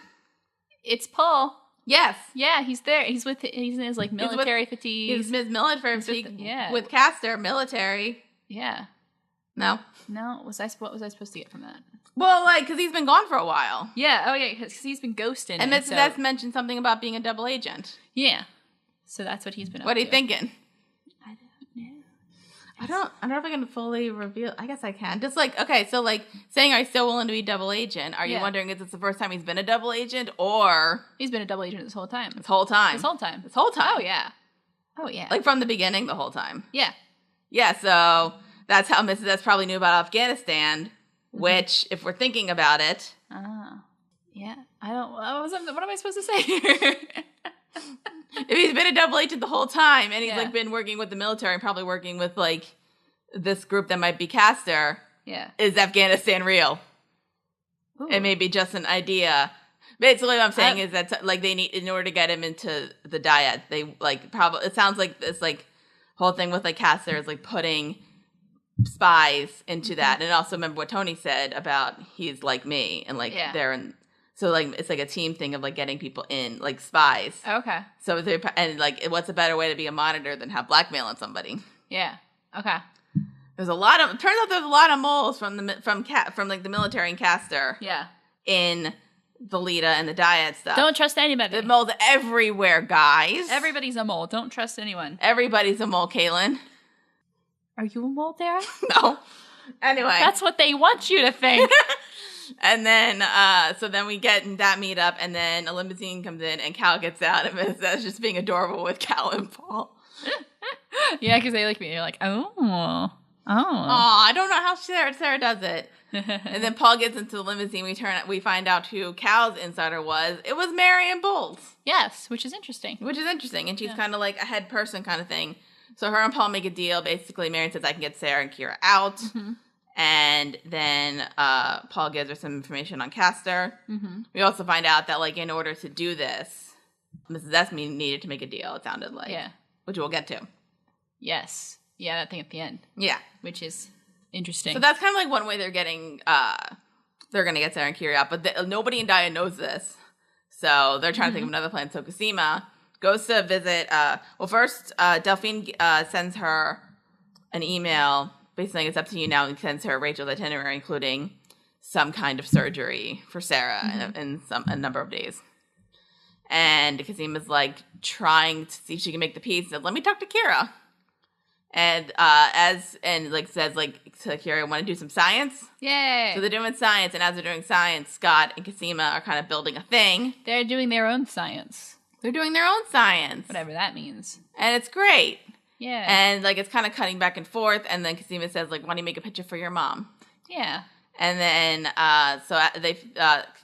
It's Paul. Yes. Yeah, he's there. He's in his like military fatigue. He's his military fatigue. With Castor, military. Yeah. No. What was I supposed to get from that? Well, like, because he's been gone for a while. Yeah, because he's been ghosting. And Mrs. S mentioned something about being a double agent. Yeah. So that's what he's been up to. What are you thinking? I don't know. I don't know if I can fully reveal. I guess I can. Just like, okay, so like saying, are you still willing to be double agent? Are you wondering if it's the first time he's been a double agent, or? He's been a double agent this whole time. This whole time. This whole time. This whole time. Oh, yeah. Oh, yeah. Like from the beginning, the whole time. Yeah. Yeah, so that's how Mrs. S probably knew about Afghanistan, which, if we're thinking about it... Yeah. What am I supposed to say here? If he's been a double agent the whole time, and he's, like, been working with the military and probably working with, like, this group that might be Castor, is Afghanistan real? Ooh. It may be just an idea. Basically, what I'm saying is that, like, they need, in order to get him into the dyad, they, like, probably, it sounds like this, like, whole thing with, like, Castor is, like, putting spies into that. And also remember what Tony said about he's like me, and, like, they're in, so, like, it's, like, a team thing of, like, getting people in, like, spies. Okay. So, and, like, what's a better way to be a monitor than have blackmail on somebody? Yeah. Okay. There's a lot of, it turns out there's a lot of moles from like, the military and Castor. Yeah. In the Lita and the Dyad stuff. Don't trust anybody. The moles everywhere, guys. Everybody's a mole. Don't trust anyone. Everybody's a mole, Cailin. Are you a mole, Dara? No. Anyway. That's what they want you to think. And then, so then we get in that meetup, and then a limousine comes in, and Cal gets out, and that's just being adorable with Cal and Paul. Yeah, because they like me. You're like, oh. I don't know how Sarah does it. And then Paul gets into the limousine. We find out who Cal's insider was. It was Marion Bowles. Yes, which is interesting. And she's kind of like a head person kind of thing. So her and Paul make a deal. Basically, Marion says, I can get Sarah and Kira out. Mm-hmm. And then Paul gives her some information on Castor. Mm-hmm. We also find out that, like, in order to do this, Mrs. S needed to make a deal, it sounded like. Yeah. Which we'll get to. Yes. Yeah, that thing at the end. Yeah. Which is interesting. So that's kind of like one way they're getting, they're going to get Sarah and Kira out. But nobody in Daya knows this. So they're trying to think of another plan. So Cosima goes to visit, first, Delphine sends her an email basically saying it's up to you now, and sends her Rachel's itinerary, including some kind of surgery for Sarah in a number of days. And Cosima's like trying to see if she can make the peace. Said, let me talk to Kira. And says like to Kira, I want to do some science. Yay! So they're doing science, and as they're doing science, Scott and Cosima are kind of building a thing. They're doing their own science. They're doing their own science, whatever that means, and it's great. Yeah. And like it's kind of cutting back and forth, and then Cosima says like, "Why don't you make a picture for your mom?" Yeah. And then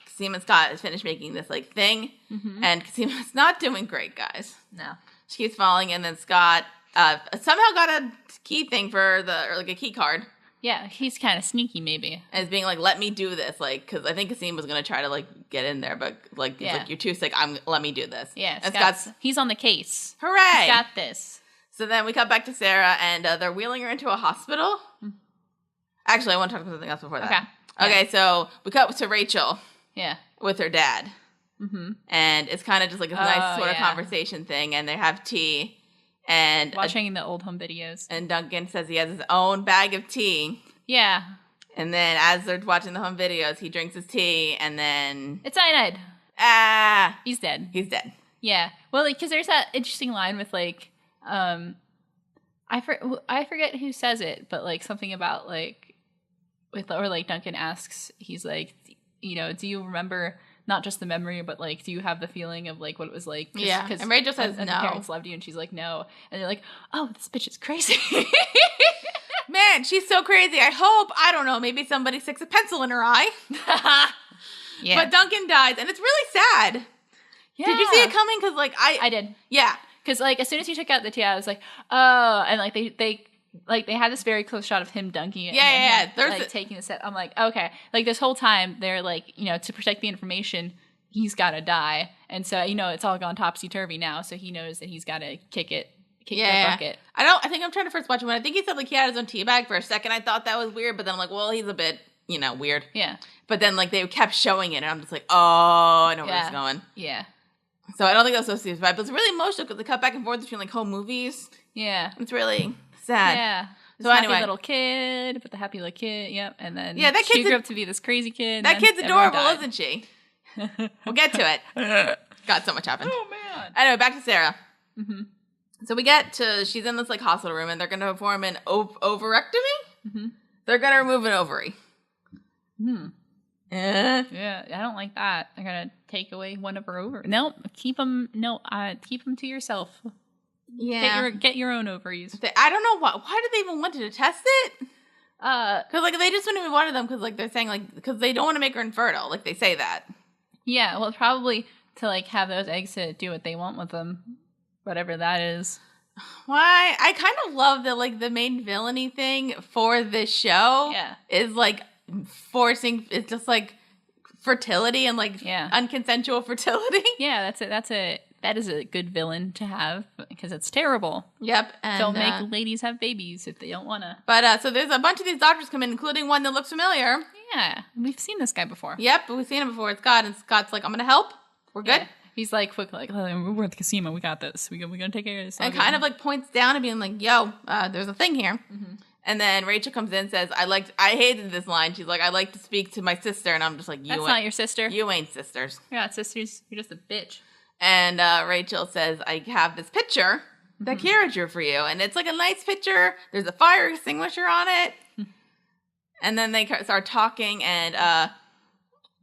Cosima and Scott is finished making this like thing, and Cosima's not doing great, guys. No. She keeps falling, and then Scott somehow got a key thing for a key card. Yeah, he's kind of sneaky, maybe. As being like, let me do this, like, because I think Cosima was going to try to, like, get in there, but, like, he's like, you're too sick, let me do this. Yeah, and he's on the case. Hooray! He's got this. So then we cut back to Sarah, and they're wheeling her into a hospital. Actually, I want to talk about something else before that. Okay, so we cut to Rachel. Yeah. With her dad. Mm-hmm. And it's kind of just, like, a nice sort of conversation thing, and they have tea. And watching the old home videos. And Duncan says he has his own bag of tea. Yeah. And then as they're watching the home videos, he drinks his tea, and then... It's cyanide. He's dead. He's dead. Yeah. Well, like, because there's that interesting line with, like, I forget who says it, but, like, something about, like, Duncan asks, he's like, you know, do you remember... Not just the memory, but, like, do you have the feeling of, like, what it was like? Yeah, and Rachel says no. And your parents loved you, and she's like, no. And they're like, oh, this bitch is crazy. Man, she's so crazy. I hope, I don't know, maybe somebody sticks a pencil in her eye. Yeah. But Duncan dies, and it's really sad. Yeah. Did you see it coming? Because, like, I did. Yeah. Because, like, as soon as he took out the tea, I was like, oh, and, like, they had this very close shot of him dunking it. Yeah. Him, like, taking the set. I'm like, okay. Like, this whole time, they're like, you know, to protect the information, he's got to die. And so, you know, it's all gone topsy-turvy now. So he knows that he's got to kick the bucket. I think I'm trying to first watch him. I think he said, like, he had his own tea bag for a second. I thought that was weird. But then I'm like, well, he's a bit, you know, weird. Yeah. But then, like, they kept showing it. And I'm just like, oh, I know where it's going. Yeah. So I don't think that was so serious. But it's really emotional because they cut back and forth between, like, home movies. Yeah. It's really sad. Yeah. So happy little kid, but the happy little kid, yep. And then she grew up to be this crazy kid. That kid's adorable, isn't she? We'll get to it. God, so much happened. Oh, man. Anyway, back to Sarah. Mm-hmm. So we get to, she's in this, like, hospital room, and they're going to perform an ovarectomy? Mm-hmm. They're going to remove an ovary. Yeah, I don't like that. They're going to take away one of her ovaries. No, keep them to yourself. Yeah. Get your own ovaries. I don't know why did they even want to test it? Because, like, they just wouldn't even wanted them because, like, they're saying, like, because they don't want to make her infertile. Like, they say that. Yeah, well, probably to, like, have those eggs to do what they want with them. Whatever that is. Why? I kind of love that, like, the main villainy thing for this show is, like, it's just, like, fertility and, like, unconsensual fertility. Yeah, that is a good villain to have because it's terrible. Yep. And, don't make ladies have babies if they don't want to. But, so there's a bunch of these doctors come in, including one that looks familiar. Yeah, we've seen this guy before. Yep, we've seen him before. It's Scott, and Scott's like, I'm going to help. We're good. Yeah. He's like, quick, like, oh, we're at the casino. We got this. We're going to take care of this. And kind of, like, points down and being like, yo, there's a thing here. Mm-hmm. And then Rachel comes in and says, I hated this line. She's like, I like to speak to my sister. And I'm just like, that's not your sister. You ain't sisters. You're not sisters. You're just a bitch. And Rachel says, I have this picture that Kira drew for you. And it's like a nice picture. There's a fire extinguisher on it. And then they start talking. And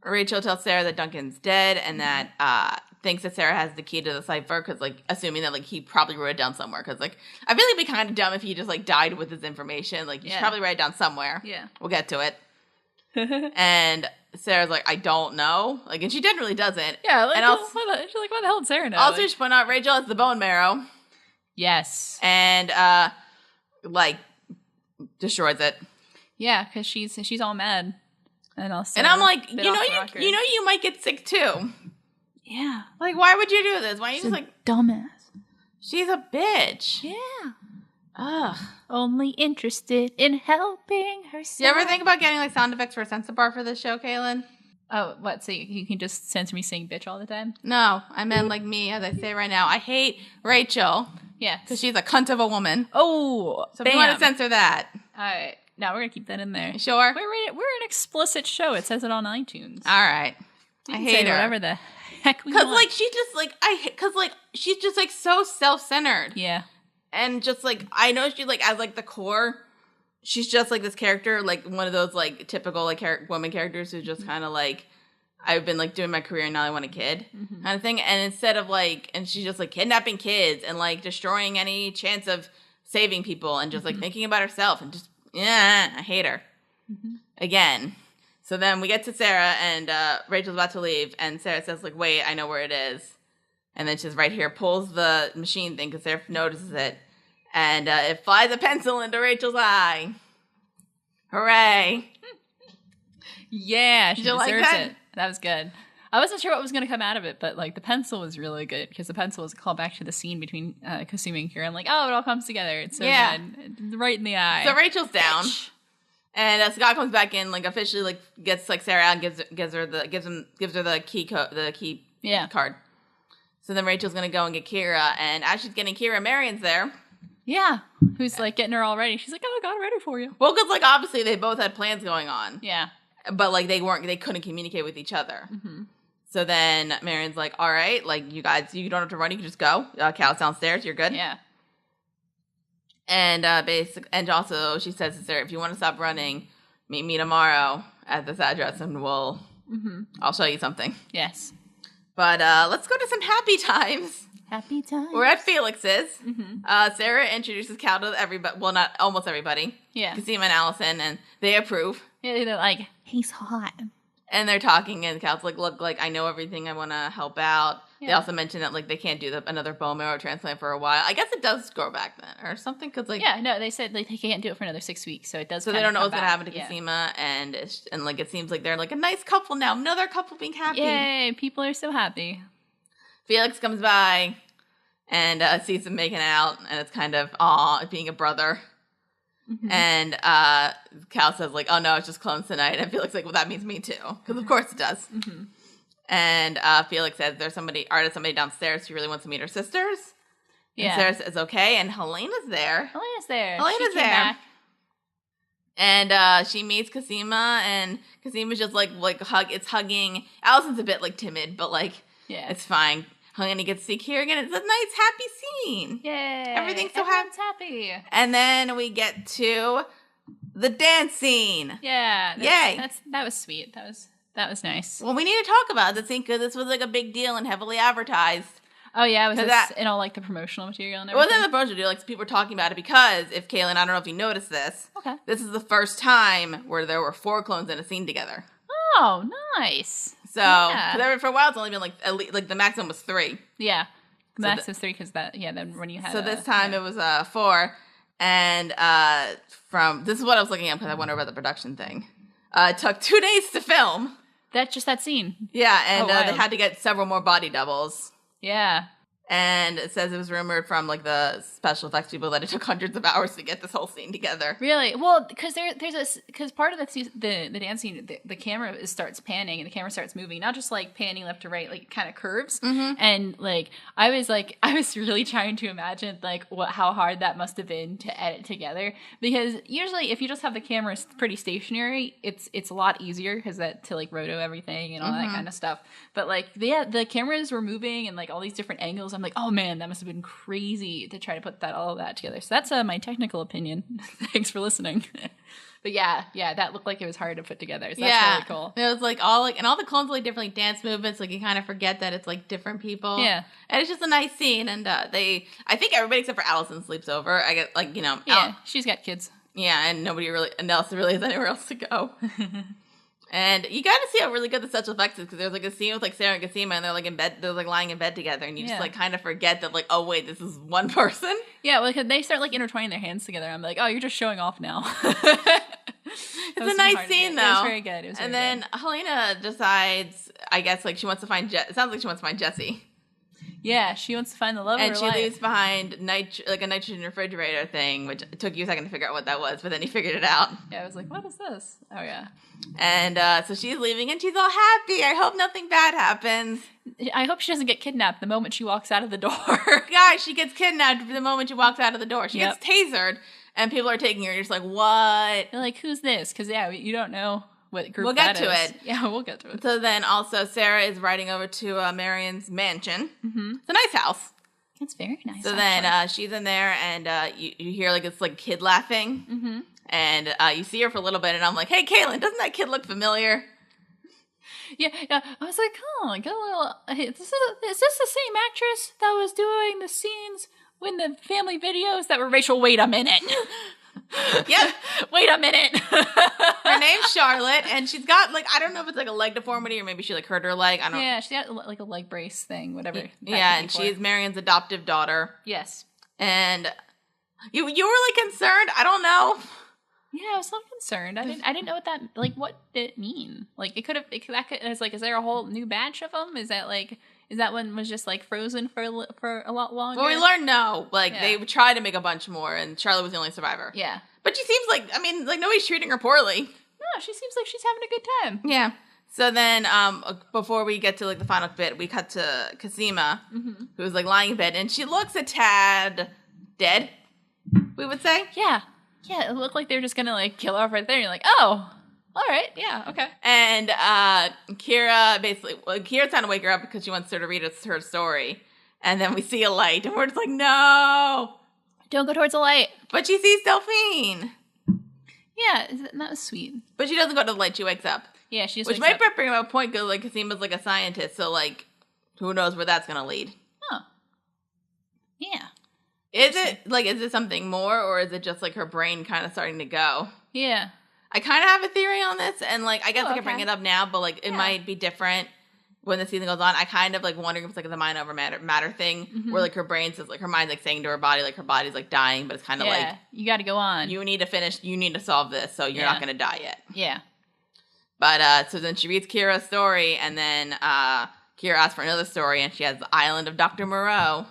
Rachel tells Sarah that Duncan's dead. And that thinks that Sarah has the key to the cipher. Because, like, assuming that, like, he probably wrote it down somewhere. Because, like, I feel like it'd be kind of dumb if he just, like, died with his information. Like, you should probably write it down somewhere. Yeah. We'll get to it. And Sarah's like, I don't know. Like, and she generally doesn't. Yeah, like, and she's like, why the hell did Sarah know? Also, like, she point out Rachel has the bone marrow. Yes. And, like, destroys it. Yeah, because she's all mad. And also, and I'm like, you might get sick too. Yeah. Like, why would you do this? Why are you just like dumbass? She's a bitch. Yeah. Ugh. Only interested in helping herself. You ever think about getting, like, sound effects for a censor bar for this show, Cailin? Oh, what? So you can just censor me saying bitch all the time? No, I meant like me, as I say right now. I hate Rachel. Yeah. Because she's a cunt of a woman. Oh, so if you want to censor that. All right. No, we're going to keep that in there. You sure? We're an explicit show. It says it on iTunes. All right. I hate her. Whatever the heck we want. Because, like, she's just, like, she's just, like, so self-centered. Yeah. And just, like, I know she, like, as, like, the core, she's just, like, this character, like, one of those, like, typical, like, woman characters who's just kind of, like, I've been, like, doing my career and now I want a kid kind of thing. And instead of, like, and she's just, like, kidnapping kids and, like, destroying any chance of saving people and just, like, thinking about herself and just, I hate her. Again. So then we get to Sarah and Rachel's about to leave and Sarah says, like, wait, I know where it is. And then she's right here, pulls the machine thing because Sarah notices it. And it flies a pencil into Rachel's eye. Hooray. Yeah, she deserves like that? it. That was good. I wasn't sure what was going to come out of it, but, like, the pencil was really good because the pencil was a callback to the scene between Cosima and Kira. I'm like, oh, it all comes together. It's so good. Right in the eye. So Rachel's down. And Scott comes back in, like, officially, like, gets, like, Sarah out and gives her the key card. So then Rachel's gonna go and get Kira, and as she's getting Kira, Marion's there. Yeah, who's like getting her all ready. She's like, "Oh, I got it ready for you." Well, because, like, obviously they both had plans going on. Yeah, but, like, they couldn't communicate with each other. So then Marion's like, "All right, like, you guys, you don't have to run. You can just go. Cal's downstairs. You're good." Yeah. And and also she says to Sarah, if you want to stop running, meet me tomorrow at this address, and I'll show you something. Yes. But let's go to some happy times. Happy times. We're at Felix's. Sarah introduces Cal to everybody. Well, not almost everybody. Yeah. Cosima and Allison, and they approve. Yeah, they're like, he's hot. And they're talking, and Cal's like, look, like, I know everything. I want to help out. Yeah. They also mention that, like, they can't do another bone marrow transplant for a while. I guess it does grow back then or something. Cause, like, yeah, no, they said, like, they can't do it for another 6 weeks. So it does. So they don't know what's going to happen to Cosima. And like, it seems like they're, like, a nice couple now. Another couple being happy. Yay, people are so happy. Felix comes by and sees them making out. And it's kind of, being a brother. And Cal says, like, oh, no, it's just clones tonight. And Felix like, well, that means me too. Because of course it does. And Felix says there's somebody downstairs who really wants to meet her sisters. Yeah. And Sarah says, okay. And Helena's there. Helena's there. And she meets Cosima, and Cosima's just like hugging. Allison's a bit, like, timid, but, like, it's fine. Helena gets to see Kira again. It's a nice, happy scene. Yay. Everything's so happy. And then we get to the dance scene. Yeah. Yay. That was sweet. That was nice. Well, we need to talk about this scene because this was, like, a big deal and heavily advertised. Oh, yeah, was this that, in all, like, the promotional material and everything? everything? It wasn't the promotional material, like, people were talking about it because if Cailin, I don't know if you noticed this, this is the first time where there were 4 clones in a scene together. Oh, nice. So, because for a while it's only been, like, at least, like, the maximum was 3. Yeah. The max was 3 because then when you had... So this time it was 4, and this is what I was looking at because I wonder about the production thing. It took 2 days to film. That's just that scene. Yeah, and they had to get several more body doubles. Yeah. And it says it was rumored from, like, the special effects people that it took hundreds of hours to get this whole scene together. Really? Well, because because part of the dance scene, the camera starts panning and the camera starts moving, not just, like, panning left to right, like, it kind of curves. Mm-hmm. And, like, I was really trying to imagine, like, how hard that must have been to edit together. Because usually if you just have the camera pretty stationary, it's a lot easier because to, like, roto everything and all that kind of stuff. But, like, the cameras were moving and, like, all these different angles. I'm like, oh man, that must have been crazy to try to put all of that together. So that's my technical opinion. Thanks for listening. But yeah, that looked like it was hard to put together. So that's really cool. It was like all and all the clones like different like dance movements. Like you kind of forget that it's like different people. Yeah, and it's just a nice scene. And I think everybody except for Allison sleeps over. I get like yeah, she's got kids. Yeah, and nobody really has anywhere else to go. And you got to see how really good the special effects is because there's like a scene with like Sarah and Cosima and they're like in bed, they're like lying in bed together, and you just like kind of forget that like, oh wait, this is one person. Yeah, well, they start like intertwining their hands together. I'm like, oh, you're just showing off now. It's a nice scene though. It was very good. And then Helena decides, I guess, like she wants to find. It sounds like she wants to find Jesse. Yeah, she wants to find the love of her life. And she leaves behind a nitrogen refrigerator thing, which it took you a second to figure out what that was, but then you figured it out. Yeah, I was like, what is this? Oh, yeah. And so she's leaving, and she's all happy. I hope nothing bad happens. I hope she doesn't get kidnapped the moment she walks out of the door. Guys, she gets kidnapped the moment she walks out of the door. She gets tasered, and people are taking her, and you're just like, what? They're like, who's this? Because, yeah, you don't know what group we'll get to it. Yeah, we'll get to it. So then also Sarah is riding over to Marion's mansion. Mm-hmm. It's a nice house. It's very nice. So then she's in there, and you hear like this like kid laughing, and you see her for a little bit, and I'm like, hey, Cailin, doesn't that kid look familiar? Yeah. I was like, oh, I got a little. Is this the same actress that was doing the scenes in the family videos that were Rachel? Wait a minute. Yep. Wait a minute. Her name's Charlotte, and she's got like, I don't know if it's like a leg deformity or maybe she like hurt her leg. I don't know. Yeah, she got like a leg brace thing, whatever. Yeah, and she's Marion's adoptive daughter. Yes. And you were like concerned. I don't know. Yeah, I was so concerned. I didn't know what did it mean? Like is there a whole new batch of them? Is that one was just like frozen for a lot longer? Well, we learned no. They tried to make a bunch more, and Charlotte was the only survivor. Yeah, but she seems like nobody's treating her poorly. No, she seems like she's having a good time. Yeah. So then, before we get to like the final bit, we cut to Cosima, who's like lying in bed, and she looks a tad dead. We would say. Yeah. Yeah, it looked like they were just gonna like kill her off right there. And you're like, oh, all right, yeah, okay. And Kira's trying to wake her up because she wants her to read her story. And then we see a light, and we're just like, no, don't go towards the light. But she sees Delphine. Yeah, that was sweet. But she doesn't go to the light; she wakes up. Yeah, she just which might bring up a point because like Cosima's like a scientist, so like, who knows where that's gonna lead? Oh, yeah. Is it something more, or is it just like her brain kind of starting to go? Yeah. I kind of have a theory on this, and like I guess I can bring it up now, but like it might be different when the season goes on. I kind of like wondering if it's like the mind over matter thing, where like her brain says like her mind's like saying to her body like her body's like dying, but it's kind of like you got to go on. You need to solve this, so you're not gonna die yet. Yeah. But so then she reads Kira's story, and then Kira asks for another story, and she has the Island of Dr. Moreau.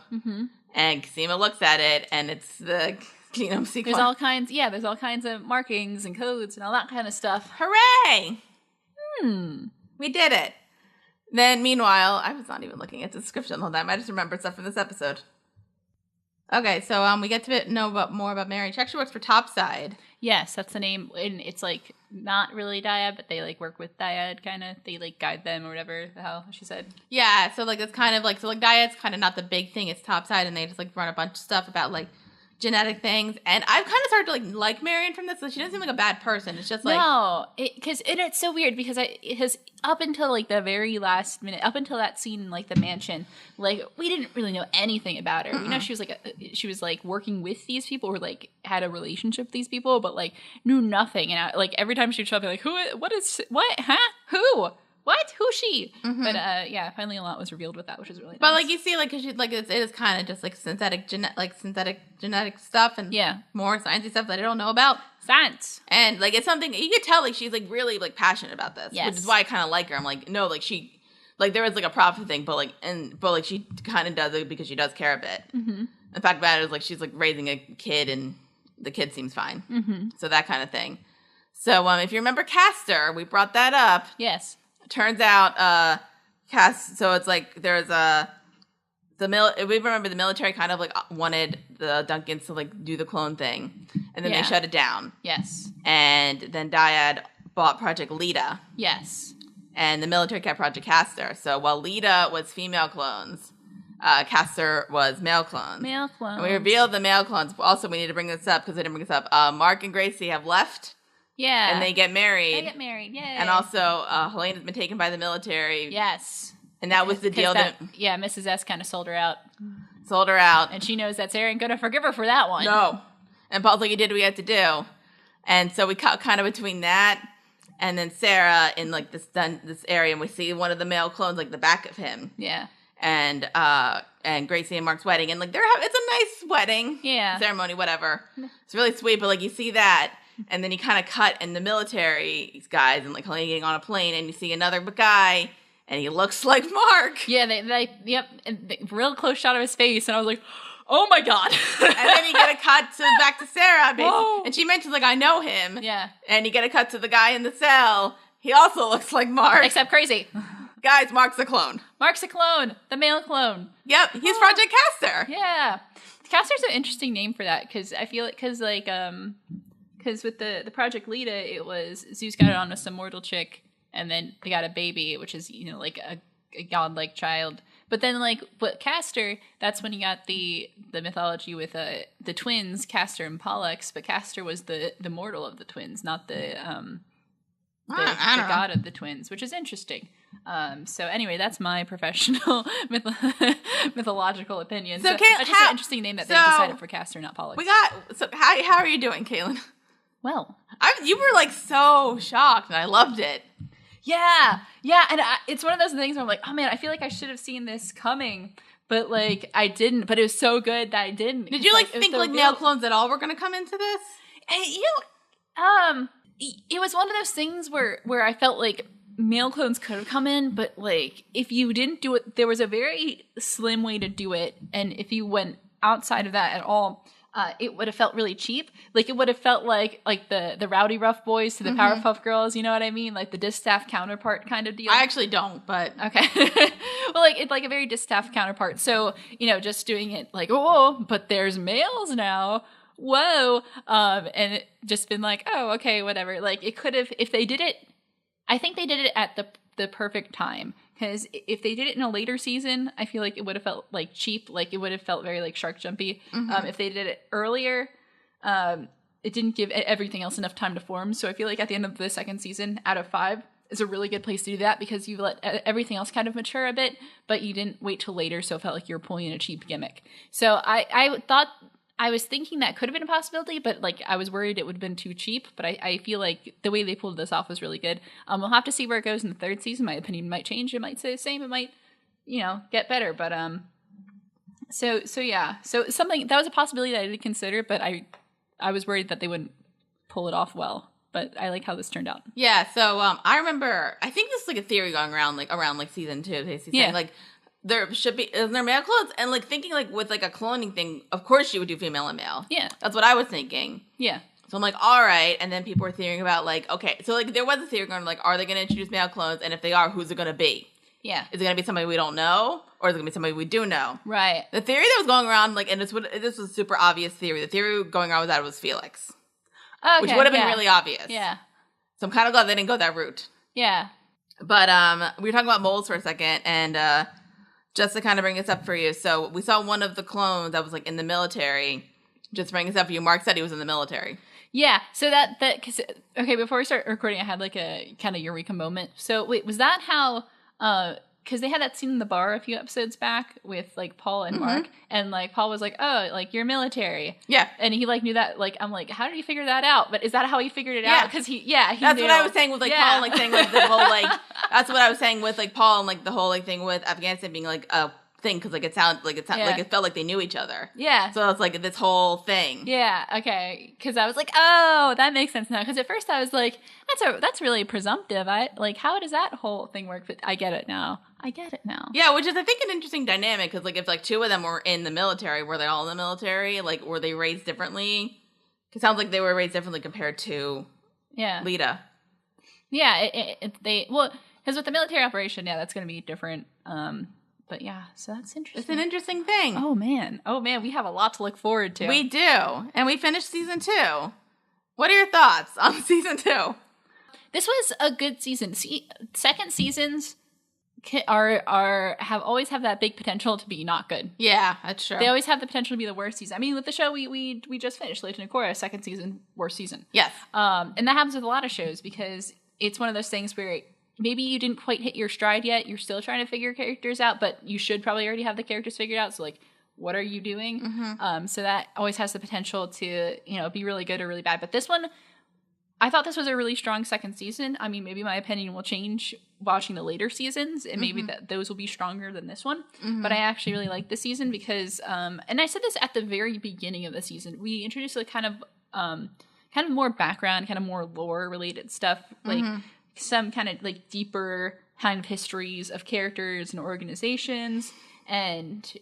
And Cosima looks at it, and it's the genome sequence. There's all kinds of markings and codes and all that kind of stuff. Hooray! We did it. Then, meanwhile, I was not even looking at the description the whole time. I just remembered stuff from this episode. Okay, so we get to know more about Mary. She actually works for Topside. Yes, that's the name. And it's like not really Dyad, but they like work with Dyad kind of. They like guide them or whatever the hell she said. Yeah, so like it's kind of like, so like Dyad's kind of not the big thing. It's Topside, and they just like run a bunch of stuff about like genetic things, and I've kind of started to like Marion from this. So she doesn't seem like a bad person. It's just like no, it's so weird because up until like the very last minute, up until that scene in like the mansion, like we didn't really know anything about her. We know she was like working with these people or like had a relationship with these people, but like knew nothing. And like every time she would show up, like what, who. What? Who's she? But yeah, finally a lot was revealed with that, which is really nice. But like you see, like, cause it is kind of just like synthetic genetic stuff and more sciencey stuff that I don't know about. Science. And like it's something you could tell like she's like really like passionate about this, which is why I kind of like her. I'm like, no, like she, like there was like a profit thing, but she kind of does it because she does care a bit. Mm-hmm. The fact about it is like she's like raising a kid and the kid seems fine. Mm-hmm. So that kind of thing. So if you remember Castor, we brought that up. Yes. Turns out, so it's like there's we remember the military kind of like wanted the Duncans to like do the clone thing, and then they shut it down. Yes. And then Dyad bought Project Lita. Yes. And the military kept Project Castor. So while Lita was female clones, Castor was male clones. Male clones. And we revealed the male clones. Also, we need to bring this up because I didn't bring this up. Mark and Gracie have left. Yeah. And they get married. Yay. And also, Helena's been taken by the military. Yes. And that was the deal. Mrs. S kind of sold her out. And she knows that Sarah ain't going to forgive her for that one. No. And Paul's like, you did what you had to do. And so we cut kind of between that and then Sarah in like this area. And we see one of the male clones, like the back of him. Yeah. And Gracie and Mark's wedding. And like it's a nice wedding. Yeah. Ceremony, whatever. It's really sweet. But like you see that. And then you kind of cut in the military guys and like Helena getting on a plane, and you see another guy, and he looks like Mark. Yeah, and real close shot of his face, and I was like, oh my god. And then you get a cut back to Sarah, basically, and she mentions like I know him. Yeah. And you get a cut to the guy in the cell. He also looks like Mark, except crazy. Guys, Mark's a clone. Mark's a clone, the male clone. Yep, he's Project Castor. Yeah, Castor's an interesting name for that because I feel like because with the Project Lita, it was Zeus got it on with some mortal chick, and then they got a baby, which is, like a godlike child. But then, like, but Castor, that's when you got the mythology with the twins, Castor and Pollux. But Castor was the mortal of the twins, not the god of the twins, which is interesting. So anyway, that's my professional mythological opinion. So it's just an interesting name that they decided for Castor, not Pollux. How are you doing, Cailin? Well, you were like so shocked, and I loved it. Yeah, and it's one of those things where I'm like, oh man, I feel like I should have seen this coming, but like I didn't. But it was so good that I didn't. Did you like think like male clones at all were going to come into this? It was one of those things where I felt like male clones could have come in, but like if you didn't do it, there was a very slim way to do it, and if you went outside of that at all, it would have felt really cheap. Like it would have felt like the Rowdy Rough Boys to the Powerpuff Girls. You know what I mean? Like the distaff counterpart kind of deal. I actually don't, but okay. Well, like it's like a very distaff counterpart. So just doing it like but there's males now. Whoa, and it just been like, oh, okay, whatever. Like it could have if they did it. I think they did it at the perfect time. Because if they did it in a later season, I feel like it would have felt like cheap. Like it would have felt very like shark jumpy. Mm-hmm. If they did it earlier, it didn't give everything else enough time to form. So I feel like at the end of the second season, out of 5, is a really good place to do that because you let everything else kind of mature a bit, but you didn't wait till later. So it felt like you were pulling in a cheap gimmick. So I was thinking that could have been a possibility, but like I was worried it would have been too cheap. But I feel like the way they pulled this off was really good. We'll have to see where it goes in the third season. My opinion might change. It might stay the same. It might, get better. But so yeah. So something that was a possibility that I did consider, but I was worried that they wouldn't pull it off well. But I like how this turned out. Yeah. So I remember. I think this is like a theory going around season 2. Saying, like. There should be, is there male clones? And like thinking like with like a cloning thing, of course you would do female and male. Yeah. That's what I was thinking. Yeah. So I'm like, all right. And then people were theorying about like, okay, so like there was a theory going like, are they going to introduce male clones? And if they are, who's it going to be? Yeah. Is it going to be somebody we don't know? Or is it going to be somebody we do know? Right. The theory that was going around, like, and this was a super obvious theory. The theory going around with that was Felix. Okay, which would have been really obvious. Yeah. So I'm kind of glad they didn't go that route. Yeah. But we were talking about moles for a second, and just to kind of bring this up for you, so we saw one of the clones that was like in the military Just bringing up, you Mark said he was in the military. Yeah, so because before we start recording, I had like a kind of eureka moment. So wait, was that how? Because they had that scene in the bar a few episodes back with like Paul and Mark, and like Paul was like, "Oh, like you're military." Yeah, and he like knew that. Like I'm like, how did he figure that out? But is that how he figured it out? Because he that's knew. What I was saying with like Paul, like saying like the whole like that's what I was saying with like Paul and like the whole like thing with Afghanistan being like a thing because like it felt like they knew each other. Yeah. So it's like this whole thing. Yeah. Okay. Because I was like, oh, that makes sense now. Because at first I was like, that's really presumptive. How does that whole thing work? But I get it now. Yeah, which is I think an interesting dynamic because like if like two of them were in the military, were they all in the military? Like were they raised differently? It sounds like they were raised differently compared to Lita. Yeah. Because with the military operation, that's going to be different. But yeah, so that's interesting. It's an interesting thing. Oh man, we have a lot to look forward to. We do, and we finished season 2. What are your thoughts on season 2? This was a good season. Second seasons have always have that big potential to be not good. Yeah, that's true. They always have the potential to be the worst season. I mean, with the show we just finished, Legend of Korra, second season, worst season. Yes. And that happens with a lot of shows because it's one of those things where maybe you didn't quite hit your stride yet. You're still trying to figure characters out, but you should probably already have the characters figured out. So, like, what are you doing? Mm-hmm. So that always has the potential to, be really good or really bad. But this one, I thought this was a really strong second season. I mean, maybe my opinion will change watching the later seasons, and maybe those will be stronger than this one. Mm-hmm. But I actually really like this season because, and I said this at the very beginning of the season, we introduced like kind of more background, kind of more lore related stuff, like some kind of like deeper kind of histories of characters and organizations. And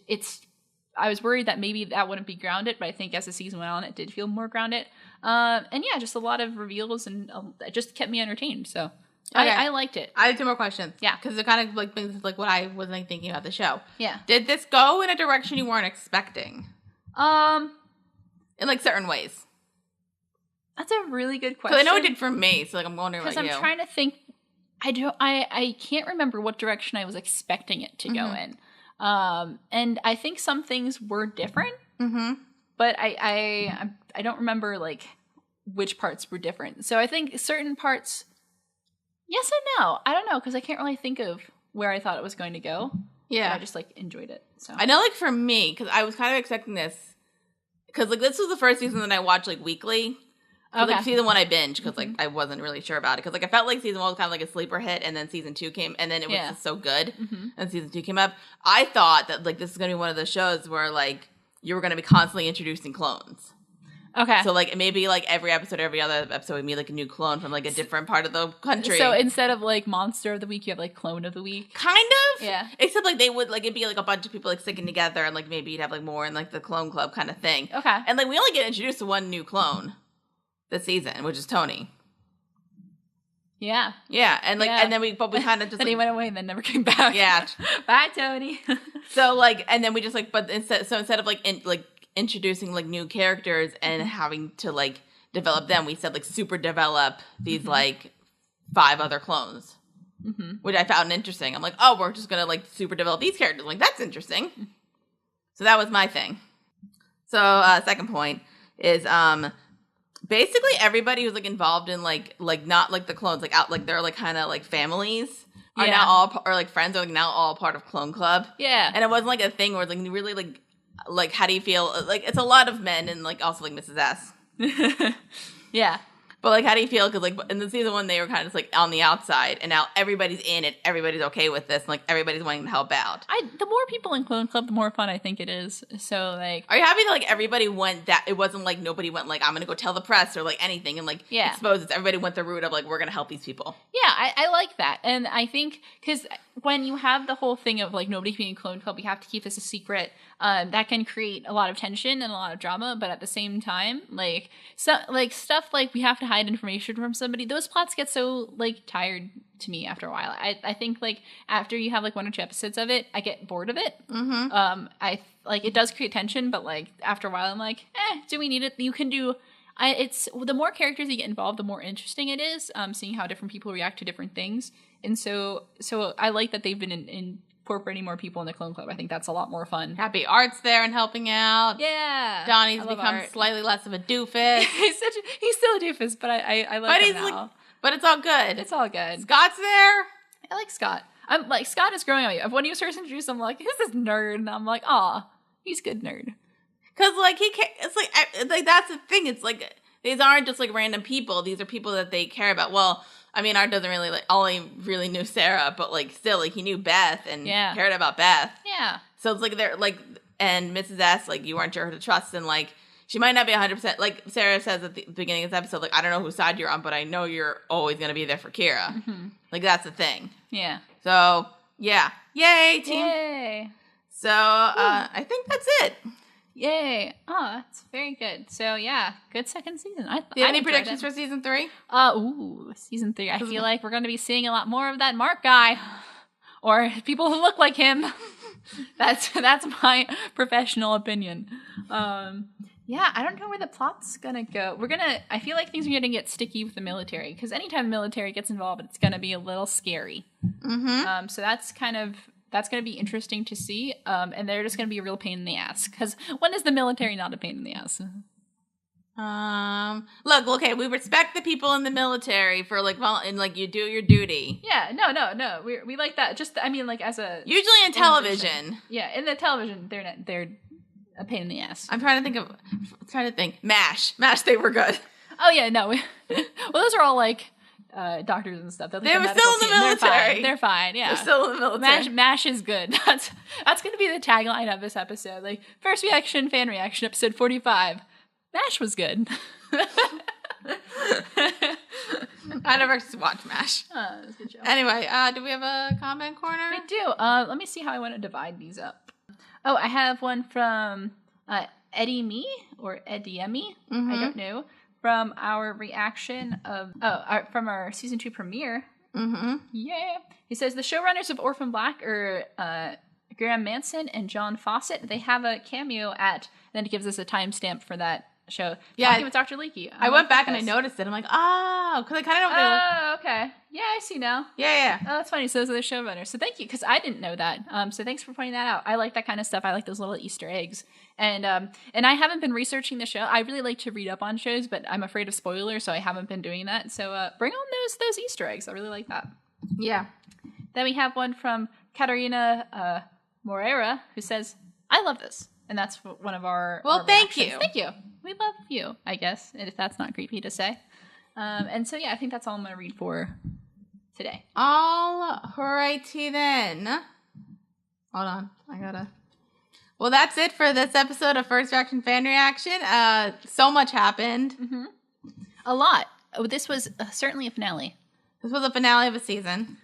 I was worried that maybe that wouldn't be grounded, but I think as the season went on, it did feel more grounded. And yeah, just a lot of reveals, and it just kept me entertained. So okay. I liked it. I have 2 more questions. Yeah. Because it kind of like brings like what I was like thinking about the show. Yeah. Did this go in a direction you weren't expecting? In like certain ways. That's a really good question. Because I know it did for me, so like I'm wondering about you. Because I'm trying to think. I can't remember what direction I was expecting it to go in. And I think some things were different. Mm-hmm. But I don't remember like which parts were different. So I think certain parts, yes and no. I don't know, because I can't really think of where I thought it was going to go. Yeah. But I just like enjoyed it. So I know, like for me, because I was kind of expecting this, because like this was the first season that I watched like weekly. Okay. Like season 1 I binged because like I wasn't really sure about it, because like I felt like season 1 was kind of like a sleeper hit, and then season 2 came, and then it was just so good, and season 2 came up. I thought that like this is gonna be one of those shows where like you were gonna be constantly introducing clones. Okay. So like maybe like every other episode would be like a new clone from like a different part of the country. So instead of like monster of the week, you have like clone of the week. Kind of. Yeah. Except like they would like it'd be like a bunch of people like sticking together, and like maybe you'd have like more in like the clone club kind of thing. Okay. And like we only get introduced to one new clone this season, which is Tony. Yeah. Yeah. And like and then we kind of just then he went away and then never came back. Yeah. Bye, Tony. So like, and then we just like, but instead of like introducing like new characters and having to like develop them, we said like super develop these like 5 other clones, which I found interesting. I'm like, oh, we're just gonna like super develop these characters. I'm like, that's interesting. So that was my thing. So second point is basically everybody who's like involved in like not like the clones, like out like they're like kind of like families are now all or like friends are like now all part of Clone Club. Yeah. And it wasn't like a thing where it's like really like how do you feel, like it's a lot of men and like also like Mrs. S. Yeah. But like how do you feel, because like in the season 1 they were kind of just like on the outside, and now everybody's in it, everybody's okay with this, and like everybody's wanting to help out. The more people in Clone Club, the more fun I think it is. So like, are you happy that like everybody went that it wasn't like nobody went like I'm gonna go tell the press or like anything and like expose it? Everybody went the route of like we're gonna help these people. Yeah, I like that. And I think because when you have the whole thing of like nobody being in Clone Club, you have to keep this a secret. That can create a lot of tension and a lot of drama, but at the same time, like stuff like we have to hide information from somebody, those plots get so like tired to me after a while. I think like after you have like 1 or 2 episodes of it, I get bored of it. I like it does create tension, but like after a while I'm like, do we need it? You can do it's the more characters you get involved, the more interesting it is, seeing how different people react to different things. And so I like that they've been incorporating more people in the Clone Club. I think that's a lot more fun. Happy Art's there and helping out. Yeah. Donnie's become slightly less of a doofus. He's still a doofus, but I like him now. But it's all good. It's all good. Scott's there. I like Scott. I'm like, Scott is growing on me. When he was first introduced, I'm like, who's this nerd? And I'm like, aw, he's a good nerd. Because, like, it's like, that's the thing. It's like, these aren't just, like, random people. These are people that they care about. Well, I mean, Art doesn't really, only really knew Sarah, but, like, still, like, he knew Beth and cared about Beth. Yeah. So it's like, they're, like, and Mrs. S, like, you weren't sure who to trust, and, like, she might not be 100%, like Sarah says at the beginning of this episode, like, I don't know whose side you're on, but I know you're always going to be there for Kira. Mm-hmm. Like, that's the thing. Yeah. So, yeah. Yay, team. Yay. So, I think that's it. Yay. Oh, that's very good. So, yeah, good second season. Do you have any predictions for season 3? Season 3. I feel like we're going to be seeing a lot more of that Mark guy. Or people who look like him. That's my professional opinion. Yeah, I don't know where the plot's gonna go. I feel like things are gonna get sticky with the military, because anytime the military gets involved, it's gonna be a little scary. Mm-hmm. So that's gonna be interesting to see. And they're just gonna be a real pain in the ass, because when is the military not a pain in the ass? Look, okay, we respect the people in the military for, like, and, like, you do your duty. Yeah, no, we like that. Just, I mean, like, as a... Usually in television. Yeah, in the television, they're a pain in the ass. I'm trying to think. MASH, they were good. Oh, yeah, no. Well, those are all, like, doctors and stuff. They were still in the military. They're fine, yeah. They're still in the military. MASH is good. That's going to be the tagline of this episode. Like, first reaction, fan reaction, episode 45. MASH was good. I never watched MASH. Oh, that's a good show. Anyway, do we have a comment corner? We do. Let me see how I want to divide these up. Oh, I have one from Eddie Me or Eddie Emmy. Mm-hmm. I don't know. From our reaction of from our season 2 premiere. Mm-hmm. Yeah. He says the showrunners of Orphan Black are Graham Manson and John Fawcett. They have a cameo at. Then it gives us a timestamp for that show. Yeah, talking with Dr. Leakey. I went back and I noticed it. I'm like, because I kind of know what they look. Oh, okay. Yeah, I see now. Yeah. Oh, that's funny. So those are the showrunners. So thank you, because I didn't know that. So thanks for pointing that out. I like that kind of stuff. I like those little Easter eggs. And I haven't been researching the show. I really like to read up on shows, but I'm afraid of spoilers, so I haven't been doing that. So bring on those Easter eggs. I really like that. Yeah. Then we have one from Katarina Moreira, who says, I love this. And that's one of our thank reactions. you. Thank you. We love you, I guess, if that's not creepy to say. And so, yeah, I think that's all I'm going to read for today. All righty then. Hold on. Well, that's it for this episode of First Reaction Fan Reaction. So much happened. Mm-hmm. A lot. Oh, this was certainly a finale. This was a finale of a season.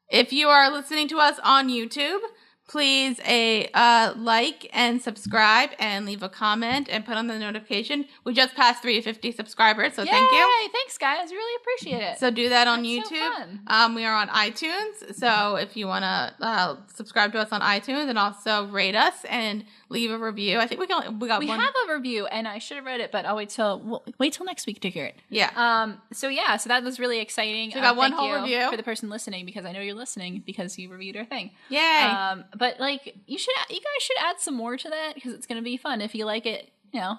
If you are listening to us on YouTube, please like and subscribe and leave a comment and put on the notification. We just passed 350 subscribers, so thank you. Yay! Thanks, guys. Really appreciate it. So do that on That's YouTube. So fun. We are on iTunes, so if you want to subscribe to us on iTunes and also rate us and leave a review. I think we got one. We have a review, and I should have read it, but I'll wait till next week to hear it. Yeah. So that was really exciting. So we got one whole review for the person listening, because I know you're listening because you reviewed our thing. Yay. But like you guys should add some more to that, because it's going to be fun. If you like it, go.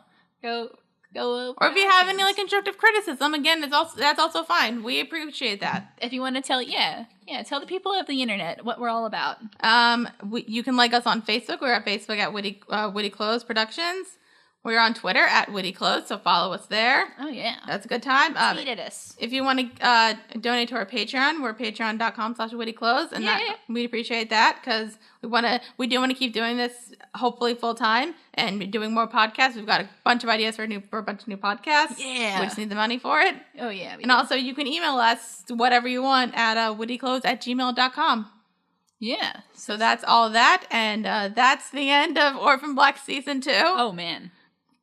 Or if you have any constructive criticism, again, that's also fine. We appreciate that. If you want to tell the people of the internet what we're all about. You can like us on Facebook. We're at Facebook at Witty Clothes Productions. We're on Twitter at Witty Clothes, so follow us there. Oh, yeah. That's a good time. Tweet at us. If you want to donate to our Patreon, we're patreon.com/wittyclothes, and we'd appreciate that, because we do want to keep doing this, hopefully full time, and be doing more podcasts. We've got a bunch of ideas for a bunch of new podcasts. Yeah. We just need the money for it. Oh, yeah. And also, you can email us whatever you want at wittyclothes@gmail.com. Yeah. So that's all that, and that's the end of Orphan Black Season 2. Oh, man.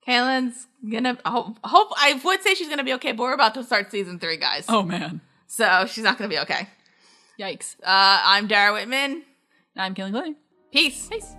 Cailin's gonna I would say she's gonna be okay, but we're about to start season 3, guys. Oh, man. So she's not gonna be okay. Yikes. I'm Dara Whitman. And I'm Cailin. Peace. Peace.